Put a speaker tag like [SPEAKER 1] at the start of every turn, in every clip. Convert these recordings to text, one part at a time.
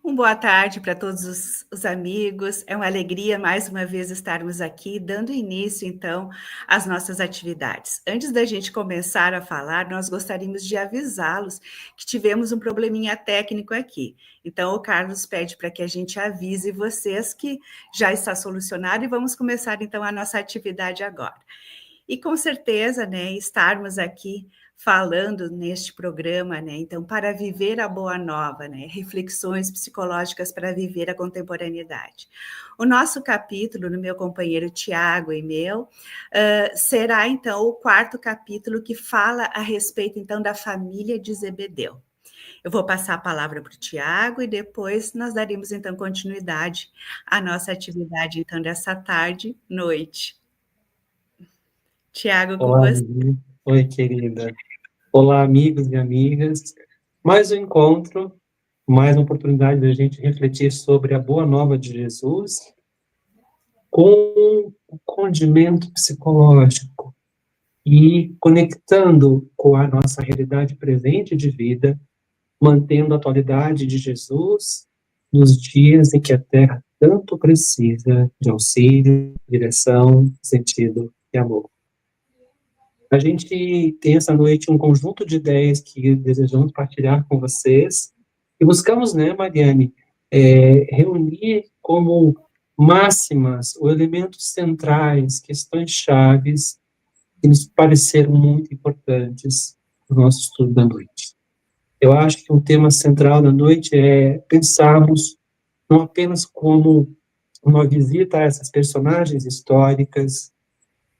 [SPEAKER 1] Boa tarde para todos os amigos. É uma alegria mais uma vez estarmos aqui, dando início, então, às nossas atividades. Antes da gente começar a falar, nós gostaríamos de avisá-los que tivemos um probleminha técnico aqui. Então, o Carlos pede para que a gente avise vocês que já está solucionado e vamos começar, então, a nossa atividade agora. E com certeza, né, estarmos aqui falando neste programa, né, então, para viver a boa nova, né, reflexões psicológicas para viver a contemporaneidade. O nosso capítulo, no meu companheiro Tiago e meu, será, então, o quarto capítulo que fala a respeito, então, da família de Zebedeu. Eu vou passar a palavra para o Tiago e depois nós daremos, então, continuidade à nossa atividade, então, dessa tarde, noite. Tiago, com
[SPEAKER 2] Olá,
[SPEAKER 1] você.
[SPEAKER 2] oi, querida. Olá, amigos e amigas. Mais um encontro, mais uma oportunidade da gente refletir sobre a boa nova de Jesus com o condimento psicológico e conectando com a nossa realidade presente de vida, mantendo a atualidade de Jesus nos dias em que a Terra tanto precisa de auxílio, direção, sentido e amor. A gente tem essa noite um conjunto de ideias que desejamos partilhar com vocês e buscamos, né, Mariane, reunir como máximas ou elementos centrais, questões chaves que nos pareceram muito importantes no nosso estudo da noite. Eu acho que um tema central da noite é pensarmos não apenas como uma visita a essas personagens históricas,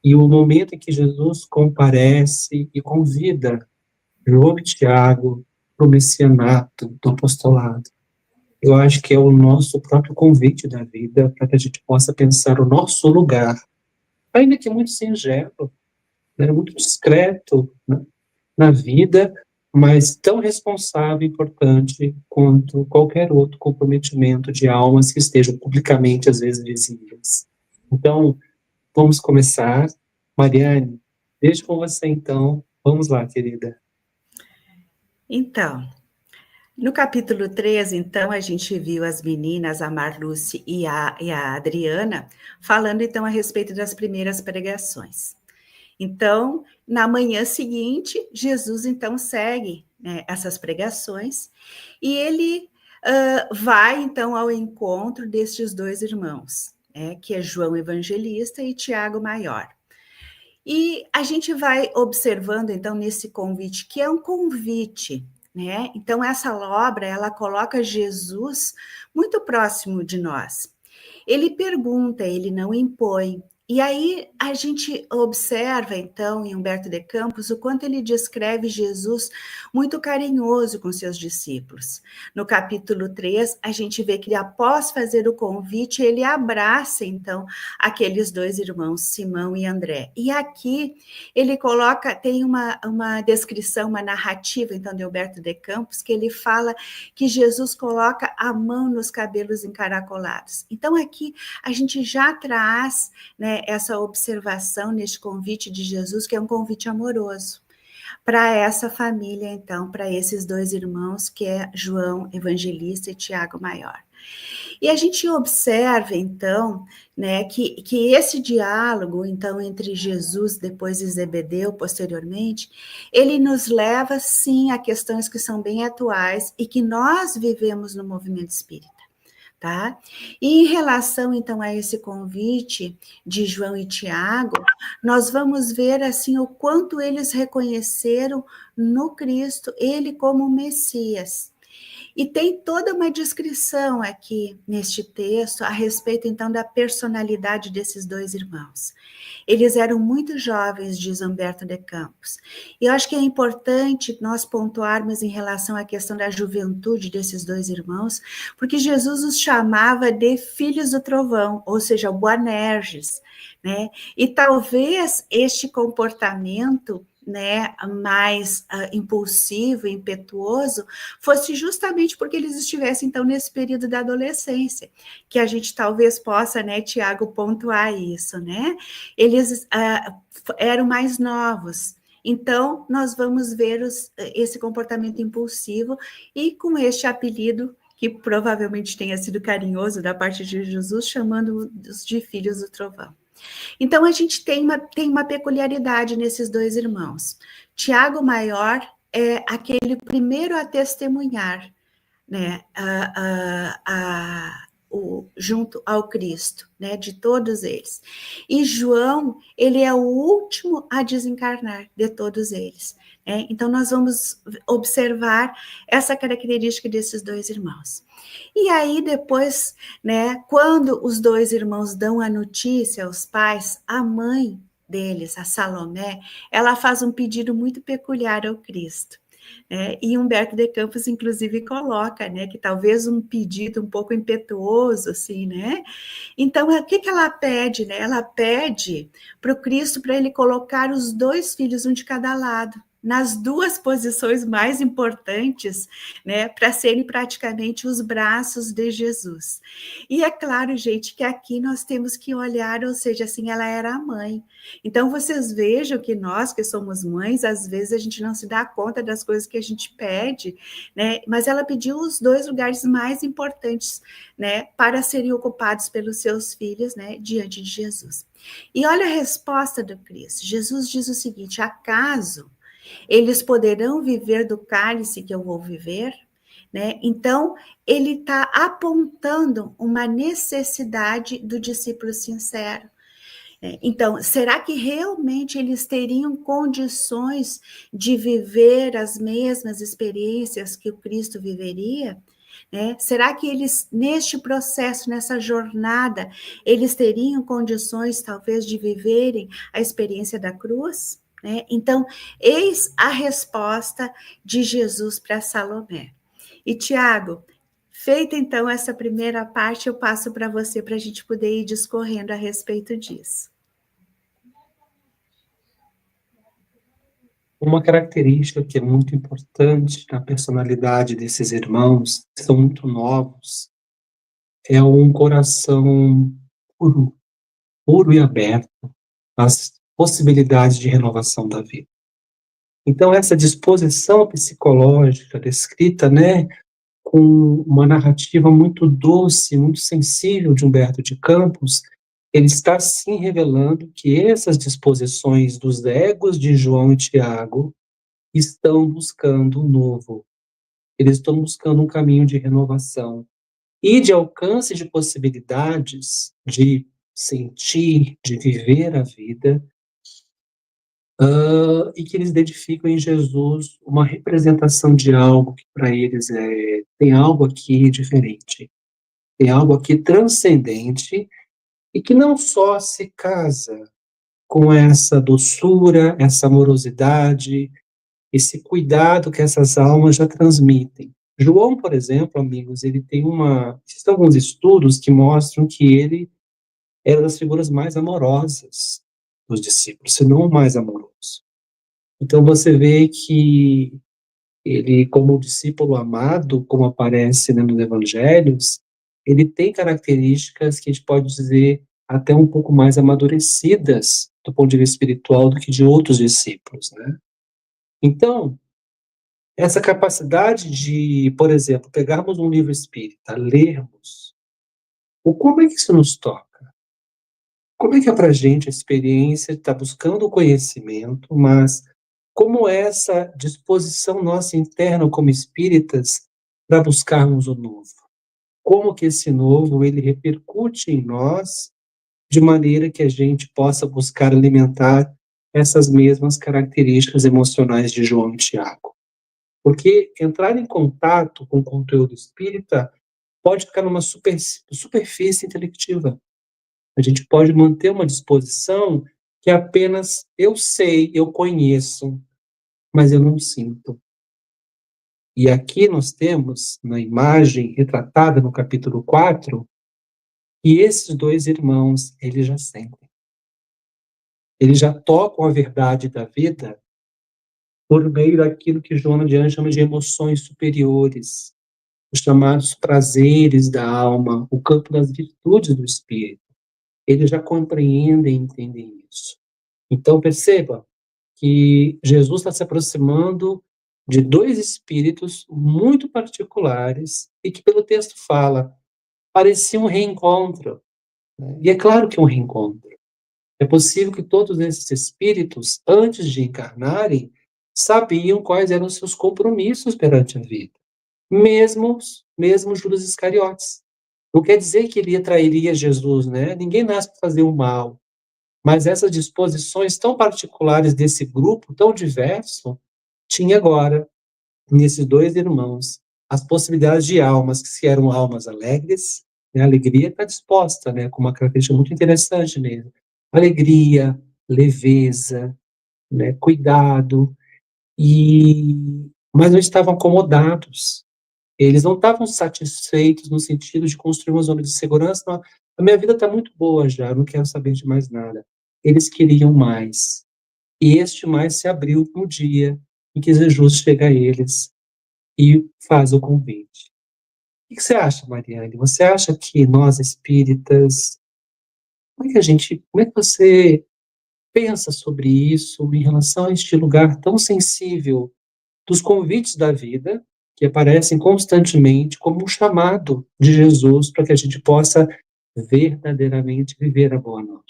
[SPEAKER 2] e o momento em que Jesus comparece e convida João e Tiago para o messianato do apostolado. Eu acho que é o nosso próprio convite da vida para que a gente possa pensar o nosso lugar, ainda que muito singelo, né, muito discreto, né, na vida, mas tão responsável e importante quanto qualquer outro comprometimento de almas que estejam publicamente, às vezes, visíveis. Então, vamos começar. Mariane, deixo com você então. Vamos lá, querida.
[SPEAKER 1] Então, no capítulo 3, então, a gente viu as meninas, a Marluce e a Adriana, falando então a respeito das primeiras pregações. Então, na manhã seguinte, Jesus então segue, né, essas pregações e ele vai então ao encontro destes dois irmãos, né, que é João Evangelista e Tiago Maior. E a gente vai observando, então, nesse convite, que é um convite, né? Então, essa obra, ela coloca Jesus muito próximo de nós. Ele pergunta, ele não impõe. E aí a gente observa, então, em Humberto de Campos, o quanto ele descreve Jesus muito carinhoso com seus discípulos. No capítulo 3, a gente vê que após fazer o convite, ele abraça, então, aqueles dois irmãos, Simão e André. E aqui ele coloca, tem uma descrição, uma narrativa, então, de Humberto de Campos, que ele fala que Jesus coloca a mão nos cabelos encaracolados. Então, aqui a gente já traz, né, essa observação neste convite de Jesus, que é um convite amoroso para essa família, então, para esses dois irmãos, que é João Evangelista e Tiago Maior. E a gente observa, então, né, que esse diálogo, então, entre Jesus, depois de Zebedeu, posteriormente, ele nos leva, sim, a questões que são bem atuais e que nós vivemos no movimento espírita. Tá? E em relação, então, a esse convite de João e Tiago, nós vamos ver, assim, o quanto eles reconheceram no Cristo, ele como Messias. E tem toda uma descrição aqui neste texto a respeito, então, da personalidade desses dois irmãos. Eles eram muito jovens, diz Humberto de Campos. E eu acho que é importante nós pontuarmos em relação à questão da juventude desses dois irmãos, porque Jesus os chamava de filhos do trovão, ou seja, Boanerges, né? E talvez este comportamento, né, mais impulsivo, impetuoso, fosse justamente porque eles estivessem, então, nesse período da adolescência, que a gente talvez possa, né, Tiago, pontuar isso, né? Eles eram mais novos, então nós vamos ver esse comportamento impulsivo e com este apelido que provavelmente tenha sido carinhoso da parte de Jesus, chamando-os de filhos do trovão. Então, a gente tem uma peculiaridade nesses dois irmãos. Tiago Maior é aquele primeiro a testemunhar, né, junto ao Cristo, né, de todos eles. E João, ele é o último a desencarnar de todos eles. Né? Então, nós vamos observar essa característica desses dois irmãos. E aí, depois, né, quando os dois irmãos dão a notícia aos pais, a mãe deles, a Salomé, ela faz um pedido muito peculiar ao Cristo. E Humberto de Campos, inclusive, coloca, né, que talvez um pedido um pouco impetuoso, assim, né? Então, o que ela pede, né? Ela pede para o Cristo para ele colocar os dois filhos, um de cada lado, nas duas posições mais importantes, né, para serem praticamente os braços de Jesus. E é claro, gente, que aqui nós temos que olhar, ou seja, assim, ela era a mãe. Então, vocês vejam que nós, que somos mães, às vezes a gente não se dá conta das coisas que a gente pede, né, mas ela pediu os dois lugares mais importantes, né, para serem ocupados pelos seus filhos, né, diante de Jesus. E olha a resposta do Cristo. Jesus diz o seguinte: acaso eles poderão viver do cálice que eu vou viver? Né? Então, ele está apontando uma necessidade do discípulo sincero. Então, será que realmente eles teriam condições de viver as mesmas experiências que o Cristo viveria? Será que eles, neste processo, nessa jornada, eles teriam condições, talvez, de viverem a experiência da cruz? Então, eis a resposta de Jesus para Salomé. E, Tiago, feita então essa primeira parte, eu passo para você para a gente poder ir discorrendo a respeito disso.
[SPEAKER 2] Uma característica que é muito importante na personalidade desses irmãos, que são muito novos, é um coração puro, puro e aberto às possibilidades de renovação da vida. Então, essa disposição psicológica descrita, né, com uma narrativa muito doce, muito sensível de Humberto de Campos, ele está sim revelando que essas disposições dos egos de João e Tiago estão buscando um novo. Eles estão buscando um caminho de renovação e de alcance de possibilidades de sentir, de viver a vida, e que eles identificam em Jesus uma representação de algo que para eles tem algo aqui diferente, tem algo aqui transcendente e que não só se casa com essa doçura, essa amorosidade, esse cuidado que essas almas já transmitem. João, por exemplo, amigos, ele tem existem alguns estudos que mostram que ele era das figuras mais amorosas dos discípulos, se não o mais amoroso. Então você vê que ele, como discípulo amado, como aparece, né, nos evangelhos, ele tem características que a gente pode dizer até um pouco mais amadurecidas do ponto de vista espiritual do que de outros discípulos, né? Então, essa capacidade de, por exemplo, pegarmos um livro espírita, lermos, como é que isso nos toca? Como é que é para a gente a experiência de estar buscando o conhecimento, mas como é essa disposição nossa interna como espíritas para buscarmos o novo? Como que esse novo, ele repercute em nós de maneira que a gente possa buscar alimentar essas mesmas características emocionais de João e Tiago? Porque entrar em contato com o conteúdo espírita pode ficar numa superfície intelectiva. A gente pode manter uma disposição que apenas eu sei, eu conheço, mas eu não sinto. E aqui nós temos, na imagem retratada no capítulo 4, que esses dois irmãos, eles já sentem. Eles já tocam a verdade da vida por meio daquilo que Joana de Anjos chama de emoções superiores, os chamados prazeres da alma, o campo das virtudes do espírito. Eles já compreendem e entendem isso. Então, perceba que Jesus está se aproximando de dois espíritos muito particulares e que, pelo texto fala, parecia um reencontro, né? E é claro que é um reencontro. É possível que todos esses espíritos, antes de encarnarem, sabiam quais eram os seus compromissos perante a vida. Mesmo Judas Iscariotes. Não quer dizer que ele trairia Jesus, né? Ninguém nasce para fazer o mal. Mas essas disposições tão particulares desse grupo, tão diverso, tinha agora, nesses dois irmãos, as possibilidades de almas, que se eram almas alegres, né? A alegria está disposta, né? Com uma característica muito interessante nele. Alegria, leveza, né? Cuidado, mas não estavam acomodados. Eles não estavam satisfeitos no sentido de construir uma zona de segurança. Não, a minha vida está muito boa já, eu não quero saber de mais nada. Eles queriam mais. E este mais se abriu no dia em que Jesus chega a eles e faz o convite. O que você acha, Mariane? Você acha que nós espíritas, como é que você pensa sobre isso em relação a este lugar tão sensível dos convites da vida, que aparecem constantemente como um chamado de Jesus para que a gente possa verdadeiramente viver a boa nova?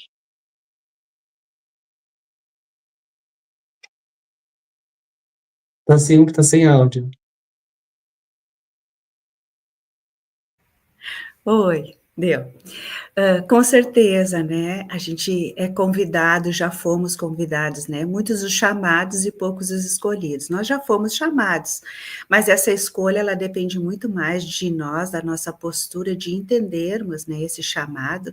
[SPEAKER 2] Tá sem áudio.
[SPEAKER 1] Oi, deu. Com certeza, né? A gente é convidado, já fomos convidados, né? Muitos os chamados e poucos os escolhidos. Nós já fomos chamados, mas essa escolha ela depende muito mais de nós, da nossa postura de entendermos, né, esse chamado,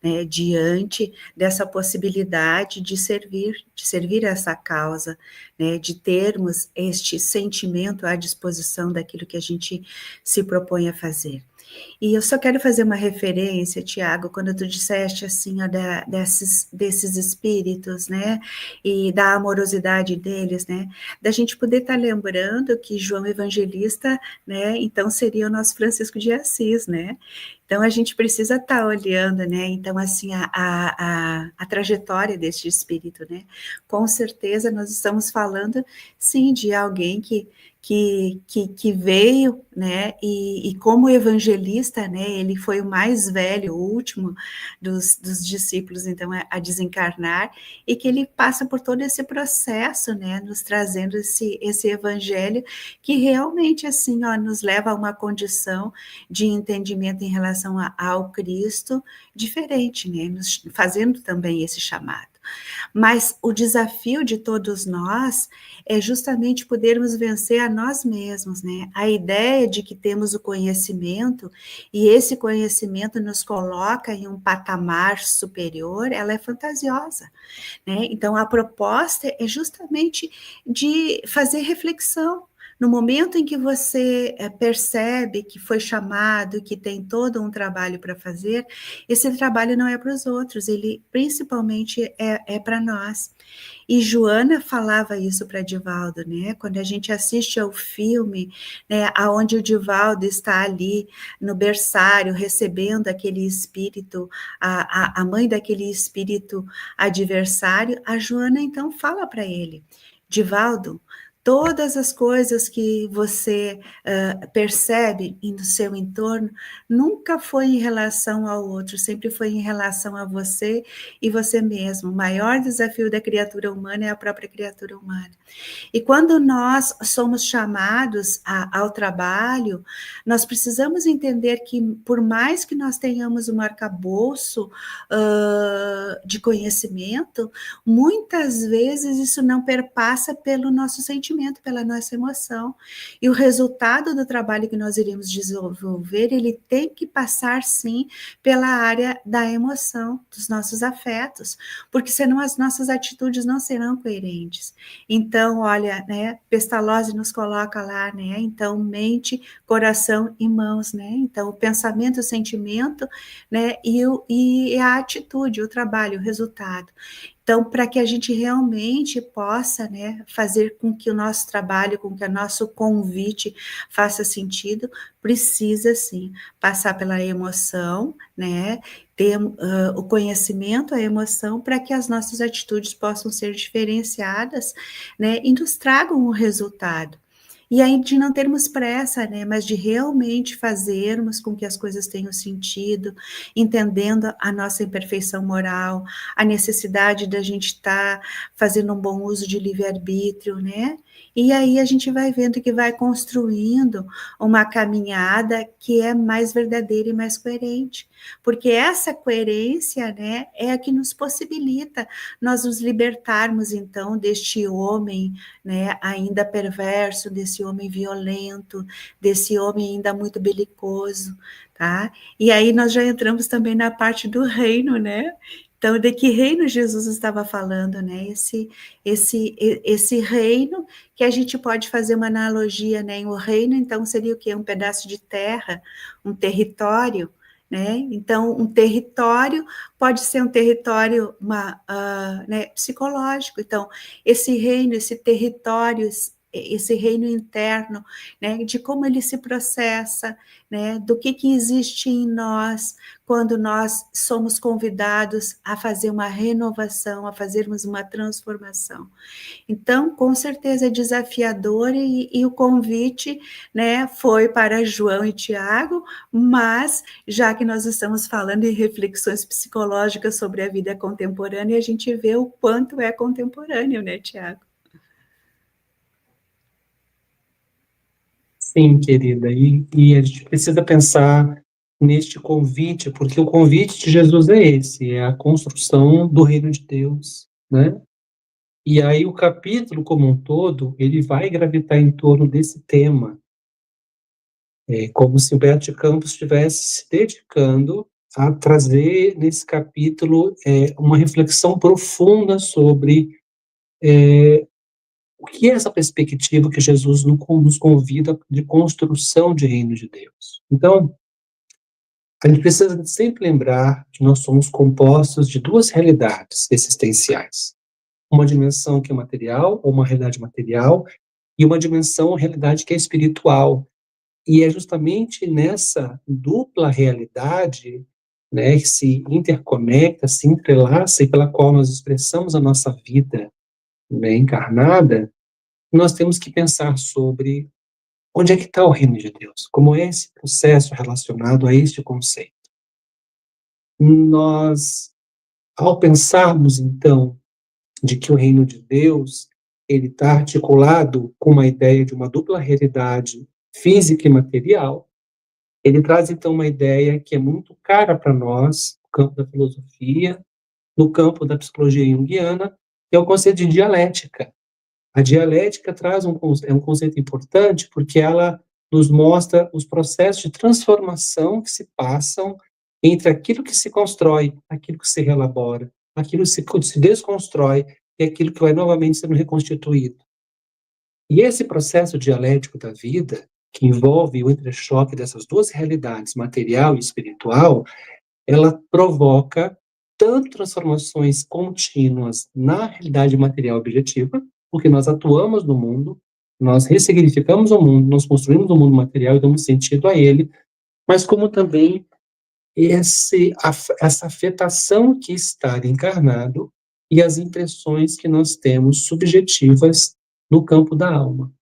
[SPEAKER 1] né, diante dessa possibilidade de servir essa causa, né, de termos este sentimento à disposição daquilo que a gente se propõe a fazer. E eu só quero fazer uma referência, Tiago, quando tu disseste assim, ó, desses espíritos, né, e da amorosidade deles, né, da gente poder estar lembrando que João Evangelista, né, então seria o nosso Francisco de Assis, né, então a gente precisa estar olhando, né, então assim, a trajetória deste espírito, né, com certeza nós estamos falando, sim, de alguém que veio, né, e como evangelista, né, ele foi o mais velho, o último dos discípulos, então, a desencarnar, e que ele passa por todo esse processo, né, nos trazendo esse evangelho, que realmente, assim, ó, nos leva a uma condição de entendimento em relação ao Cristo diferente, né, nos fazendo também esse chamado. Mas o desafio de todos nós é justamente podermos vencer a nós mesmos, né? A ideia de que temos o conhecimento e esse conhecimento nos coloca em um patamar superior, ela é fantasiosa, né? Então a proposta é justamente de fazer reflexão. No momento em que você percebe que foi chamado, que tem todo um trabalho para fazer, esse trabalho não é para os outros, ele principalmente é para nós. E Joana falava isso para Divaldo, né? Quando a gente assiste ao filme, né, aonde o Divaldo está ali no berçário recebendo aquele espírito, a mãe daquele espírito adversário, a Joana então fala para ele, Divaldo, todas as coisas que você percebe no seu entorno nunca foi em relação ao outro, sempre foi em relação a você e você mesmo. O maior desafio da criatura humana é a própria criatura humana. E quando nós somos chamados ao trabalho, nós precisamos entender que, por mais que nós tenhamos um arcabouço de conhecimento, muitas vezes isso não perpassa pelo nosso sentimento, pela nossa emoção. E o resultado do trabalho que nós iremos desenvolver, ele tem que passar, sim, pela área da emoção, dos nossos afetos, porque senão as nossas atitudes não serão coerentes. Então, olha, né, Pestalozzi nos coloca lá, né, então mente, coração e mãos, né, então o pensamento, o sentimento, né, e a atitude, o trabalho, o resultado. Então, para que a gente realmente possa, né, fazer com que o nosso trabalho, com que o nosso convite faça sentido, precisa, sim, passar pela emoção, né, ter o conhecimento, a emoção, para que as nossas atitudes possam ser diferenciadas, né, e nos tragam um resultado. E aí de não termos pressa, né, mas de realmente fazermos com que as coisas tenham sentido, entendendo a nossa imperfeição moral, a necessidade da gente estar fazendo um bom uso de livre-arbítrio, né? E aí a gente vai vendo que vai construindo uma caminhada que é mais verdadeira e mais coerente, porque essa coerência, né, é a que nos possibilita nós nos libertarmos então deste homem, né, ainda perverso, desse homem violento, desse homem ainda muito belicoso, tá? E aí nós já entramos também na parte do reino, né? Então, de que reino Jesus estava falando, né? Esse reino que a gente pode fazer uma analogia, né? O reino, então, seria o quê? Um pedaço de terra, um território, né? Então, um território pode ser um território né, psicológico. Então, esse reino, esse território, esse reino interno, né, de como ele se processa, né, do que existe em nós quando nós somos convidados a fazer uma renovação, a fazermos uma transformação. Então, com certeza é desafiador e o convite, né, foi para João e Tiago, mas já que nós estamos falando em reflexões psicológicas sobre a vida contemporânea, a gente vê o quanto é contemporâneo, né, Tiago?
[SPEAKER 2] Sim, querida, e a gente precisa pensar neste convite, porque o convite de Jesus é esse, é a construção do reino de Deus, né? E aí o capítulo como um todo, ele vai gravitar em torno desse tema, como se o Humberto de Campos estivesse se dedicando a trazer nesse capítulo uma reflexão profunda sobre o que é essa perspectiva que Jesus nos convida de construção de reino de Deus. Então, a gente precisa sempre lembrar que nós somos compostos de duas realidades existenciais. Uma dimensão que é material, ou uma realidade material, e uma dimensão, realidade que é espiritual. E é justamente nessa dupla realidade, né, que se interconecta, se entrelaça e pela qual nós expressamos a nossa vida, né, encarnada, nós temos que pensar sobre onde é que está o reino de Deus, como é esse processo relacionado a este conceito. Nós, ao pensarmos, então, de que o reino de Deus ele está articulado com uma ideia de uma dupla realidade física e material, ele traz, então, uma ideia que é muito cara para nós, no campo da filosofia, no campo da psicologia junguiana, que é o conceito de dialética. A dialética é um conceito importante porque ela nos mostra os processos de transformação que se passam entre aquilo que se constrói, aquilo que se relabora, aquilo que se desconstrói e aquilo que vai novamente sendo reconstituído. E esse processo dialético da vida, que envolve o entrechoque dessas duas realidades, material e espiritual, ela provoca tanto transformações contínuas na realidade material objetiva, porque nós atuamos no mundo, nós ressignificamos o mundo, nós construímos o mundo material e damos sentido a ele, mas como também essa afetação que está encarnado e as impressões que nós temos subjetivas no campo da alma.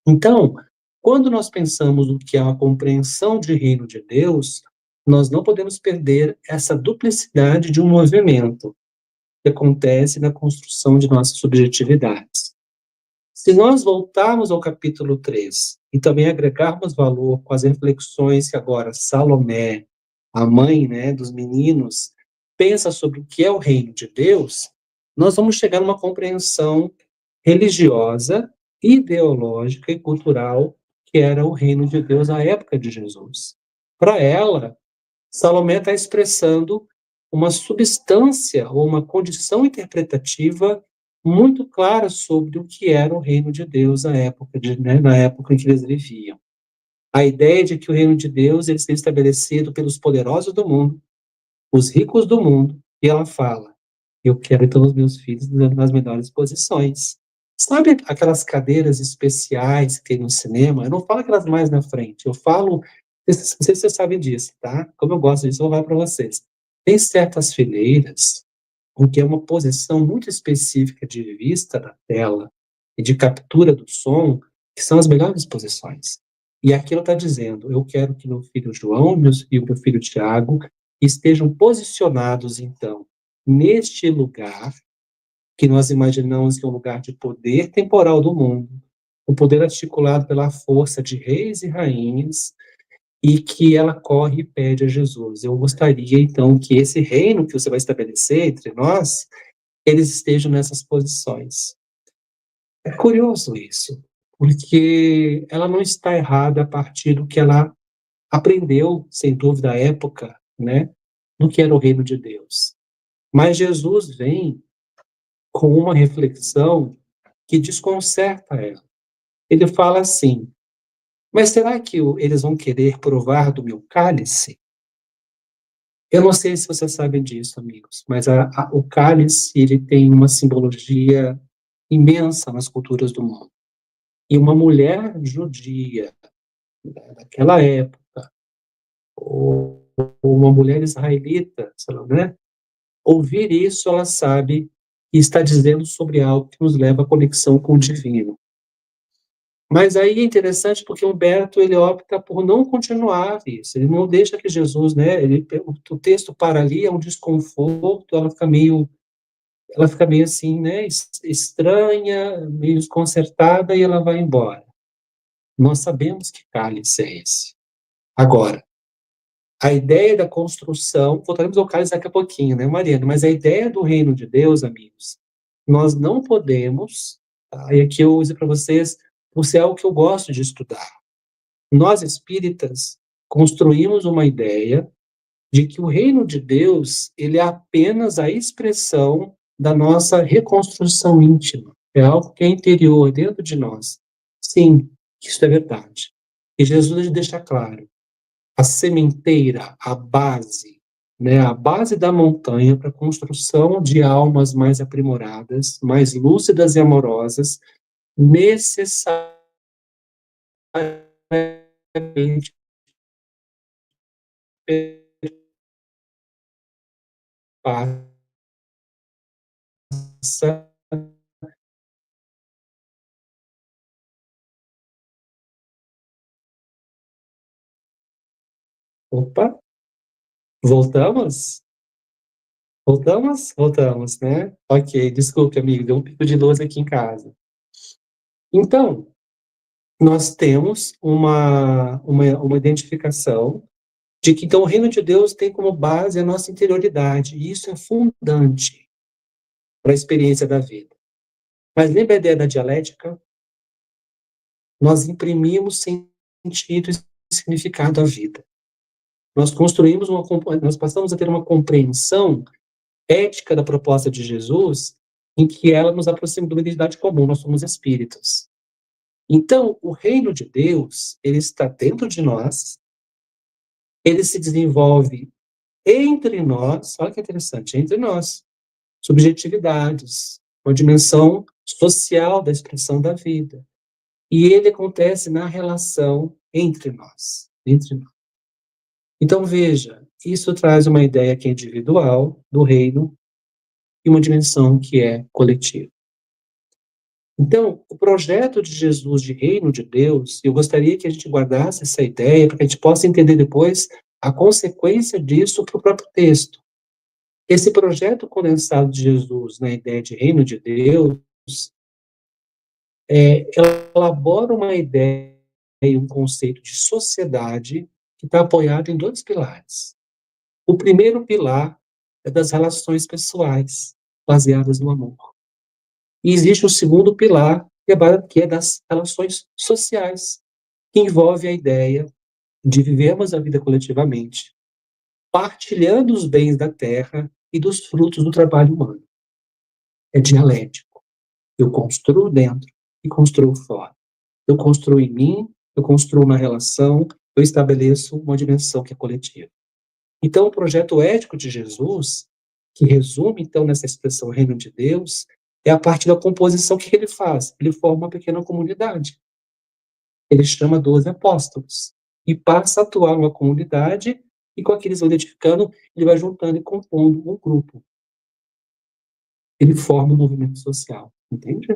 [SPEAKER 2] Então, quando nós pensamos no que é a compreensão de reino de Deus, nós não podemos perder essa duplicidade de um movimento que acontece na construção de nossas subjetividades. Se nós voltarmos ao capítulo 3 e também agregarmos valor com as reflexões que agora Salomé, a mãe, né, dos meninos, pensa sobre o que é o reino de Deus, nós vamos chegar numa compreensão religiosa, ideológica e cultural que era o reino de Deus à época de Jesus. Para ela, Salomé está expressando uma substância ou uma condição interpretativa muito clara sobre o que era o reino de Deus na época em que eles viviam. A ideia de que o reino de Deus ele seria estabelecido pelos poderosos do mundo, os ricos do mundo, e ela fala, Eu quero ter os meus filhos nas melhores posições. Sabe aquelas cadeiras especiais que tem no cinema? Eu não falo aquelas mais na frente, eu falo, não sei se vocês sabem disso, tá? Como eu gosto disso, eu vou falar para vocês. Tem certas fileiras em que é uma posição muito específica de vista da tela e de captura do som, que são as melhores posições. E aqui ela está dizendo, eu quero que meu filho João e o meu filho Tiago estejam posicionados, então, neste lugar que nós imaginamos que é um lugar de poder temporal do mundo, um poder articulado pela força de reis e rainhas, e que ela corre e pede a Jesus. Eu gostaria, então, que esse reino que você vai estabelecer entre nós, eles estejam nessas posições. É curioso isso, porque ela não está errada a partir do que ela aprendeu, sem dúvida, à época, né, do que era o reino de Deus. Mas Jesus vem com uma reflexão que desconcerta ela. Ele fala assim, mas será que eles vão querer provar do meu cálice? Eu não sei se vocês sabem disso, amigos, mas o cálice ele tem uma simbologia imensa nas culturas do mundo. E uma mulher judia, daquela época, ou uma mulher israelita, né, ouvir isso, ela sabe que está dizendo sobre algo que nos leva à conexão com o divino. Mas aí é interessante porque Humberto ele opta por não continuar isso, ele não deixa que Jesus, né, o texto para ali, é um desconforto, ela fica meio assim, né, estranha, meio desconcertada e ela vai embora. Nós sabemos que cálice é esse. Agora, a ideia da construção, voltaremos ao cálice daqui a pouquinho, né, Mariana, mas a ideia do reino de Deus, amigos, nós não podemos, tá? E aqui eu uso para vocês, por ser algo que eu gosto de estudar. Nós espíritas construímos uma ideia de que o reino de Deus, ele é apenas a expressão da nossa reconstrução íntima. É algo que é interior, dentro de nós. Sim, isso é verdade. E Jesus deixa claro, a sementeira, a base, né, a base da montanha para a construção de almas mais aprimoradas, mais lúcidas e amorosas, necessariamente passa. Opa, voltamos? Voltamos? Voltamos, né? Ok, desculpe, amigo, deu um pico de luz aqui em casa. Então, nós temos uma identificação de que, então, o reino de Deus tem como base a nossa interioridade, e isso é fundante para a experiência da vida. Mas lembra a ideia da dialética? Nós imprimimos sentido e significado à vida. Nós nós passamos a ter uma compreensão ética da proposta de Jesus, em que ela nos aproxima de uma identidade comum, nós somos espíritos. Então, o reino de Deus, ele está dentro de nós, ele se desenvolve entre nós, olha que interessante, entre nós, subjetividades, uma dimensão social da expressão da vida. E ele acontece na relação entre nós, entre nós. Então, veja, isso traz uma ideia que é individual do reino e uma dimensão que é coletiva. Então, o projeto de Jesus de reino de Deus, eu gostaria que a gente guardasse essa ideia para que a gente possa entender depois a consequência disso para o próprio texto. Esse projeto condensado de Jesus na ideia de reino de Deus elabora uma ideia e um conceito de sociedade que está apoiado em dois pilares. O primeiro pilar é das relações pessoais, baseadas no amor. E existe o segundo pilar, que é das relações sociais, que envolve a ideia de vivermos a vida coletivamente, partilhando os bens da terra e dos frutos do trabalho humano. É dialético. Eu construo dentro e construo fora. Eu construo em mim, eu construo na relação, eu estabeleço uma dimensão que é coletiva. Então, o projeto ético de Jesus, que resume, então, nessa expressão reino de Deus, é a parte da composição que ele faz. Ele forma uma pequena comunidade. Ele chama 12 apóstolos e passa a atuar numa comunidade e com aqueles vão identificando, ele vai juntando e compondo um grupo. Ele forma um movimento social, entende?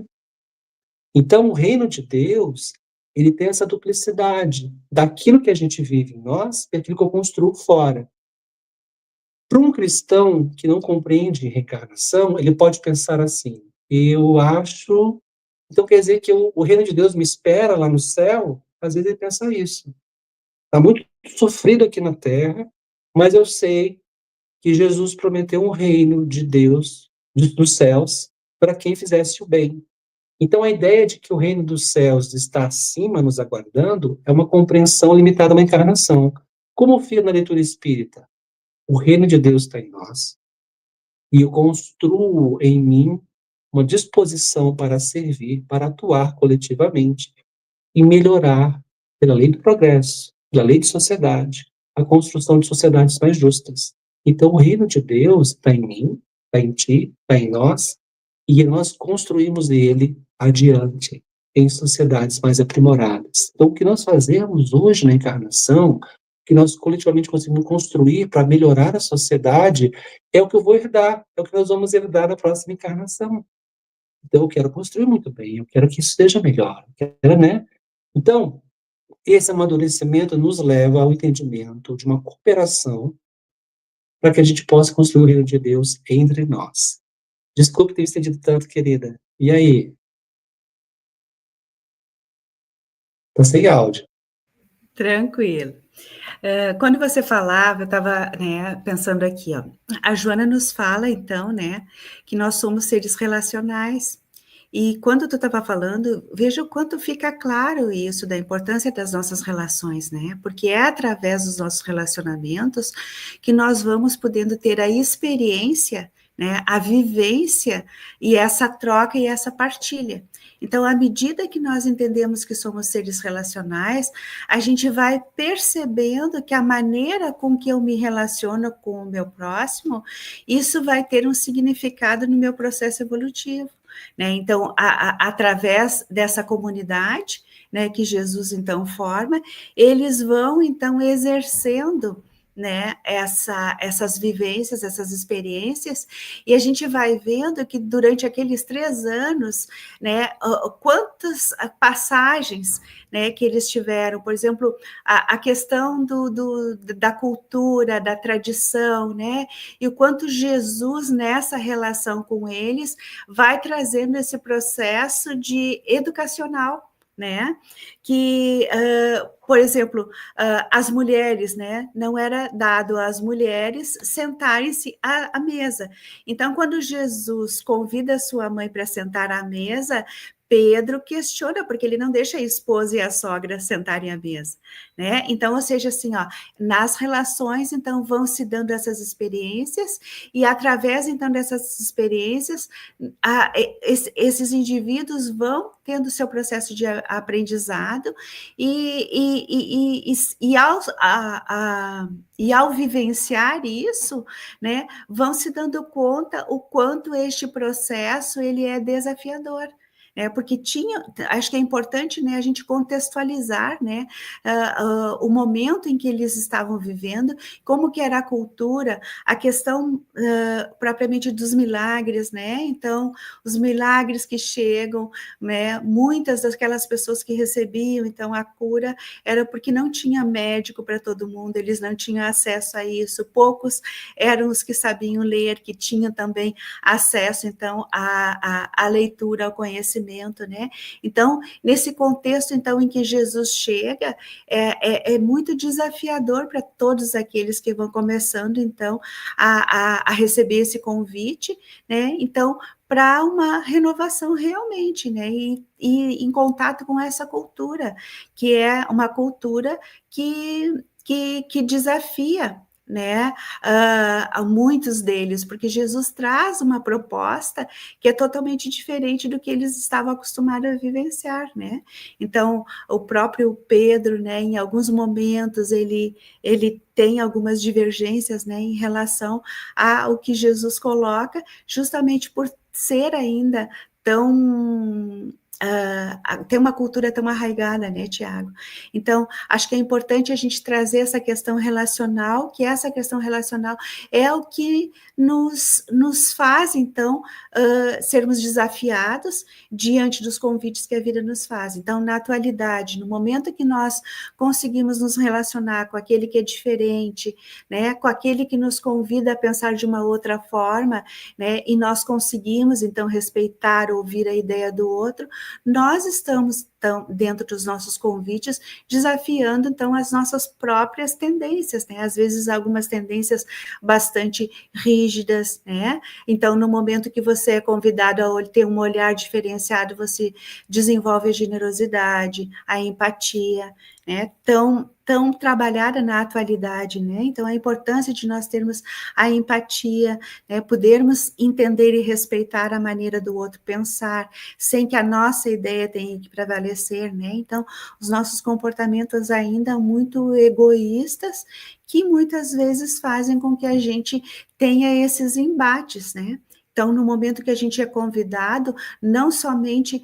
[SPEAKER 2] Então, o reino de Deus, ele tem essa duplicidade daquilo que a gente vive em nós e aquilo que eu construo fora. Para um cristão que não compreende reencarnação, ele pode pensar assim: eu acho. Então quer dizer que o reino de Deus me espera lá no céu? Às vezes ele pensa isso. Está muito sofrido aqui na terra, mas eu sei que Jesus prometeu um reino de Deus, dos céus, para quem fizesse o bem. Então a ideia de que o reino dos céus está acima nos aguardando é uma compreensão limitada a uma encarnação. Como eu fiz na leitura espírita? O reino de Deus está em nós, e eu construo em mim uma disposição para servir, para atuar coletivamente e melhorar, pela lei do progresso, pela lei de sociedade, a construção de sociedades mais justas. Então, o reino de Deus está em mim, está em ti, está em nós, e nós construímos ele adiante em sociedades mais aprimoradas. Então, o que nós fazemos hoje na encarnação, que nós coletivamente conseguimos construir para melhorar a sociedade, é o que eu vou herdar, é o que nós vamos herdar na próxima encarnação. Então, eu quero construir muito bem, eu quero que isso seja melhor, eu quero, né? Então, esse amadurecimento nos leva ao entendimento de uma cooperação para que a gente possa construir o reino de Deus entre nós. Desculpe ter estendido tanto, querida. E aí? Tá sem áudio.
[SPEAKER 1] Tranquilo. Quando você falava, eu estava, né, pensando aqui, ó. A Joana nos fala, então, né, que nós somos seres relacionais. E quando tu estava falando, veja o quanto fica claro isso, da importância das nossas relações, né? Porque é através dos nossos relacionamentos que nós vamos podendo ter a experiência, né, a vivência e essa troca e essa partilha. Então, à medida que nós entendemos que somos seres relacionais, a gente vai percebendo que a maneira com que eu me relaciono com o meu próximo, isso vai ter um significado no meu processo evolutivo. Né? Então, através dessa comunidade, né, que Jesus então forma, eles vão então exercendo, né, essas vivências, essas experiências, e a gente vai vendo que durante aqueles 3 anos, né, quantas passagens, né, que eles tiveram, por exemplo, a questão da cultura, da tradição, né, e o quanto Jesus, nessa relação com eles, vai trazendo esse processo de educacional, né? Que, por exemplo, as mulheres, né? Não era dado às mulheres sentarem-se à mesa. Então, quando Jesus convida a sua mãe para sentar à mesa, Pedro questiona, porque ele não deixa a esposa e a sogra sentarem à mesa, né? Então, ou seja, assim, ó, nas relações, então, vão se dando essas experiências, e através, então, dessas experiências, esses indivíduos vão tendo seu processo de aprendizado, e ao vivenciar isso, né, vão se dando conta o quanto este processo ele é desafiador. Porque acho que é importante, né, a gente contextualizar, né, o momento em que eles estavam vivendo, como que era a cultura, a questão propriamente dos milagres, né? Então, os milagres que chegam, né, muitas daquelas pessoas que recebiam então a cura era porque não tinha médico para todo mundo, eles não tinham acesso a isso, poucos eram os que sabiam ler, que tinham também acesso então à leitura, ao conhecimento, né? Então, nesse contexto, então, em que Jesus chega, é muito desafiador para todos aqueles que vão começando, então, a receber esse convite, né? Então, para uma renovação realmente, né? E em contato com essa cultura, que é uma cultura que desafia né, a muitos deles, porque Jesus traz uma proposta que é totalmente diferente do que eles estavam acostumados a vivenciar, né? Então, o próprio Pedro, né, em alguns momentos, ele tem algumas divergências, né, em relação ao que Jesus coloca, justamente por ser ainda tão... tem uma cultura tão arraigada, né, Tiago? Então, acho que é importante a gente trazer essa questão relacional, que essa questão relacional é o que nos faz, então, sermos desafiados diante dos convites que a vida nos faz. Então, na atualidade, no momento que nós conseguimos nos relacionar com aquele que é diferente, né, com aquele que nos convida a pensar de uma outra forma, né, e nós conseguimos, então, respeitar, ouvir a ideia do outro, nós estamos, então, dentro dos nossos convites, desafiando, então, as nossas próprias tendências, né? Às vezes, algumas tendências bastante rígidas, né? Então, no momento que você é convidado a ter um olhar diferenciado, você desenvolve a generosidade, a empatia, né? Tão trabalhada na atualidade, né? Então, a importância de nós termos a empatia, né? Podermos entender e respeitar a maneira do outro pensar, sem que a nossa ideia tenha que prevalecer, né? Então, os nossos comportamentos ainda muito egoístas, que muitas vezes fazem com que a gente tenha esses embates, né? Então, no momento que a gente é convidado, não somente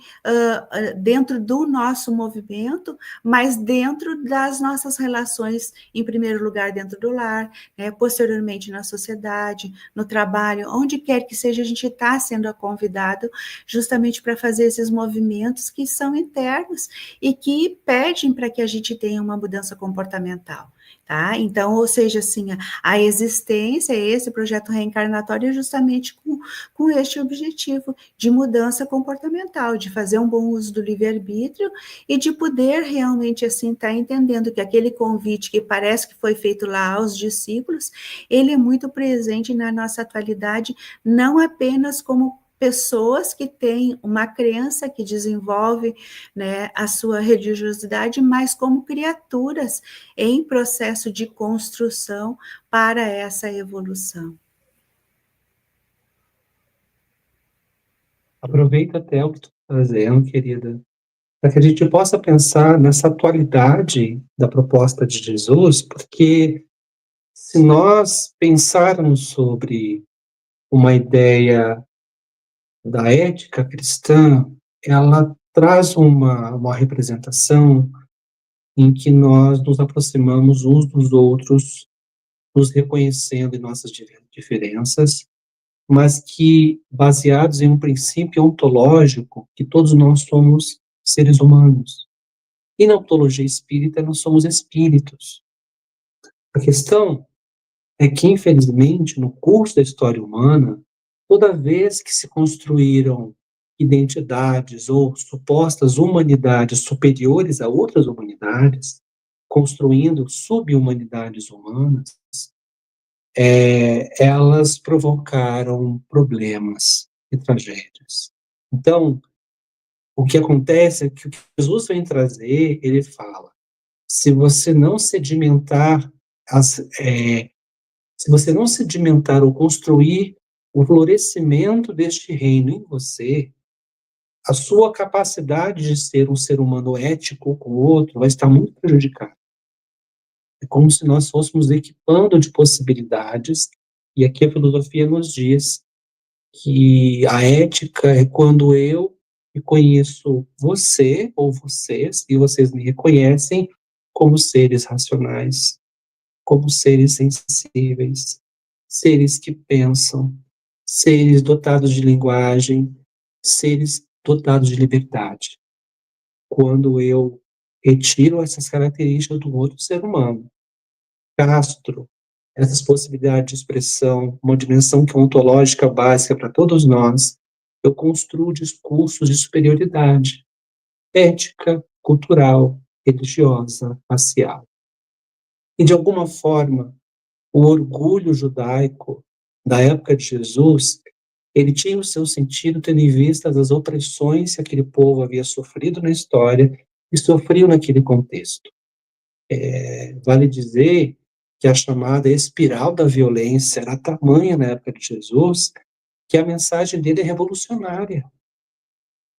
[SPEAKER 1] dentro do nosso movimento, mas dentro das nossas relações, em primeiro lugar, dentro do lar, né, posteriormente na sociedade, no trabalho, onde quer que seja, a gente está sendo convidado justamente para fazer esses movimentos que são internos e que pedem para que a gente tenha uma mudança comportamental. Tá? Então, ou seja, assim, a existência, esse projeto reencarnatório é justamente com este objetivo de mudança comportamental, de fazer um bom uso do livre-arbítrio e de poder realmente, assim, estar entendendo que aquele convite que parece que foi feito lá aos discípulos, ele é muito presente na nossa atualidade, não apenas como pessoas que têm uma crença que desenvolve, né, a sua religiosidade, mas como criaturas em processo de construção para essa evolução.
[SPEAKER 2] Aproveita até o que tu está trazendo, querida, para que a gente possa pensar nessa atualidade da proposta de Jesus, porque se nós pensarmos sobre uma ideia da ética cristã, ela traz uma representação em que nós nos aproximamos uns dos outros, nos reconhecendo em nossas diferenças, mas que baseados em um princípio ontológico que todos nós somos seres humanos. E na ontologia espírita nós somos espíritos. A questão é que, infelizmente, no curso da história humana, toda vez que se construíram identidades ou supostas humanidades superiores a outras humanidades, construindo subhumanidades humanas, elas provocaram problemas e tragédias. Então, o que acontece é que o que Jesus vem trazer, ele fala, se você não sedimentar se você não sedimentar ou construir o florescimento deste reino em você, a sua capacidade de ser um ser humano ético com o outro vai estar muito prejudicada. É como se nós fôssemos equipando de possibilidades, e aqui a filosofia nos diz que a ética é quando eu reconheço você ou vocês, e vocês me reconhecem como seres racionais, como seres sensíveis, seres que pensam, seres dotados de linguagem, seres dotados de liberdade. Quando eu retiro essas características do outro ser humano, castro essas possibilidades de expressão, uma dimensão que é ontológica básica para todos nós, eu construo discursos de superioridade, ética, cultural, religiosa, racial. E, de alguma forma, o orgulho judaico da época de Jesus, ele tinha o seu sentido tendo em vista as opressões que aquele povo havia sofrido na história e sofriam naquele contexto. Vale dizer que a chamada espiral da violência era tamanha na época de Jesus, que a mensagem dele é revolucionária,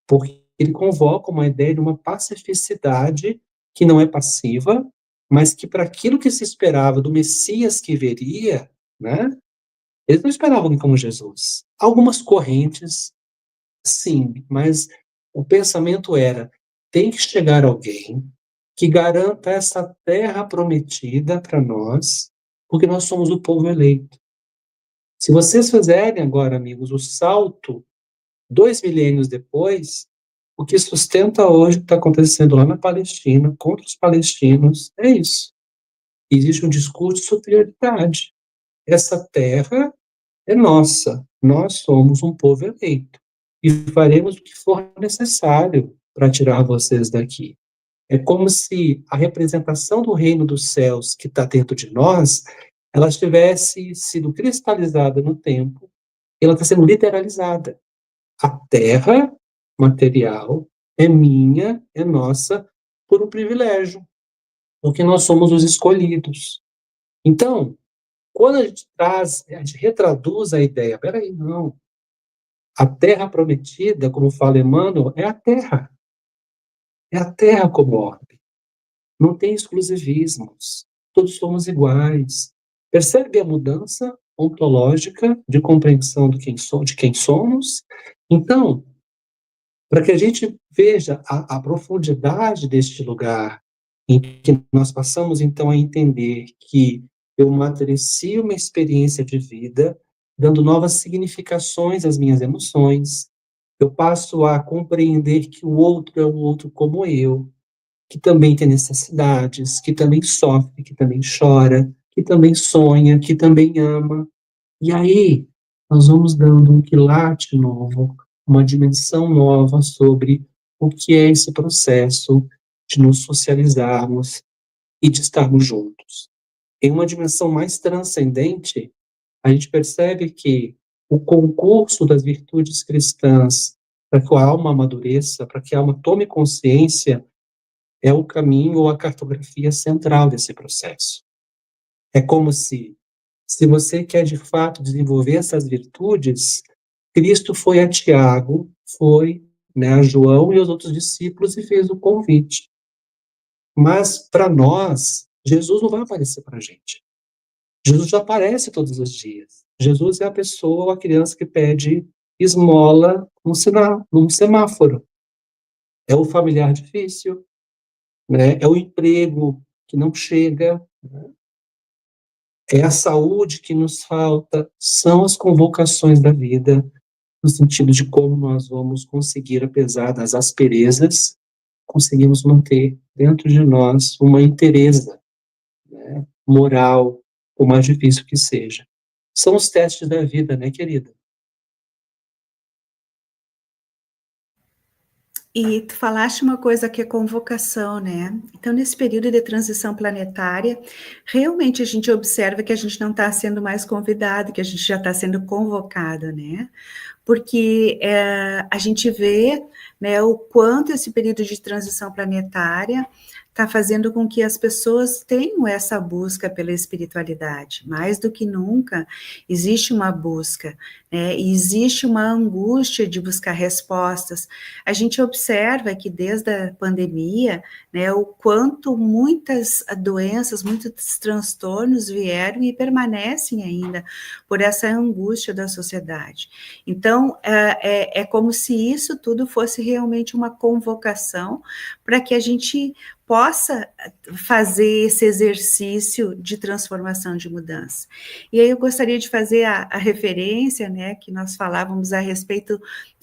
[SPEAKER 2] porque ele convoca uma ideia de uma pacificidade que não é passiva, mas que para aquilo que se esperava do Messias que viria, né, eles não esperavam alguém como Jesus. Algumas correntes, sim, mas o pensamento era, tem que chegar alguém que garanta essa terra prometida para nós, porque nós somos o povo eleito. Se vocês fizerem agora, amigos, o salto 2 milênios depois, o que sustenta hoje o que está acontecendo lá na Palestina, contra os palestinos, é isso. Existe um discurso de superioridade. Essa terra é nossa, nós somos um povo eleito, e faremos o que for necessário para tirar vocês daqui. É como se a representação do reino dos céus que está dentro de nós, ela tivesse sido cristalizada no tempo, e ela está sendo literalizada. A terra material é minha, é nossa, por um privilégio, porque nós somos os escolhidos. Então, quando a gente retraduz a ideia, peraí, não, a terra prometida, como fala Emmanuel, é a terra como orbe, não tem exclusivismos, todos somos iguais. Percebe a mudança ontológica de compreensão de quem somos? Então, para que a gente veja a profundidade deste lugar, em que nós passamos, então, a entender que eu amadureço uma experiência de vida, dando novas significações às minhas emoções, eu passo a compreender que o outro é o outro como eu, que também tem necessidades, que também sofre, que também chora, que também sonha, que também ama. E aí, nós vamos dando um quilate novo, uma dimensão nova sobre o que é esse processo de nos socializarmos e de estarmos juntos. Em uma dimensão mais transcendente, a gente percebe que o concurso das virtudes cristãs para que a alma amadureça, para que a alma tome consciência, é o caminho ou a cartografia central desse processo. É como se você quer de fato desenvolver essas virtudes, Cristo foi a Tiago, foi, né, a João e aos outros discípulos e fez o convite. Mas para nós, Jesus não vai aparecer para a gente. Jesus já aparece todos os dias. Jesus é a pessoa ou a criança que pede esmola num semáforo. É o familiar difícil, né? É o emprego que não chega, né? É a saúde que nos falta, são as convocações da vida, no sentido de como nós vamos conseguir, apesar das asperezas, conseguimos manter dentro de nós uma inteireza, né, moral, o mais difícil que seja. São os testes da vida, né, querida?
[SPEAKER 1] E tu falaste uma coisa que é convocação, né? Então, nesse período de transição planetária, realmente a gente observa que a gente não está sendo mais convidado, que a gente já está sendo convocado, né? Porque a gente vê, né, o quanto esse período de transição planetária está fazendo com que as pessoas tenham essa busca pela espiritualidade. Mais do que nunca, existe uma busca, né, e existe uma angústia de buscar respostas. A gente observa que desde a pandemia, né, o quanto muitas doenças, muitos transtornos vieram e permanecem ainda por essa angústia da sociedade. Então, é como se isso tudo fosse realmente uma convocação para que a gente possa fazer esse exercício de transformação, de mudança. E aí eu gostaria de fazer a referência, né, que nós falávamos a respeito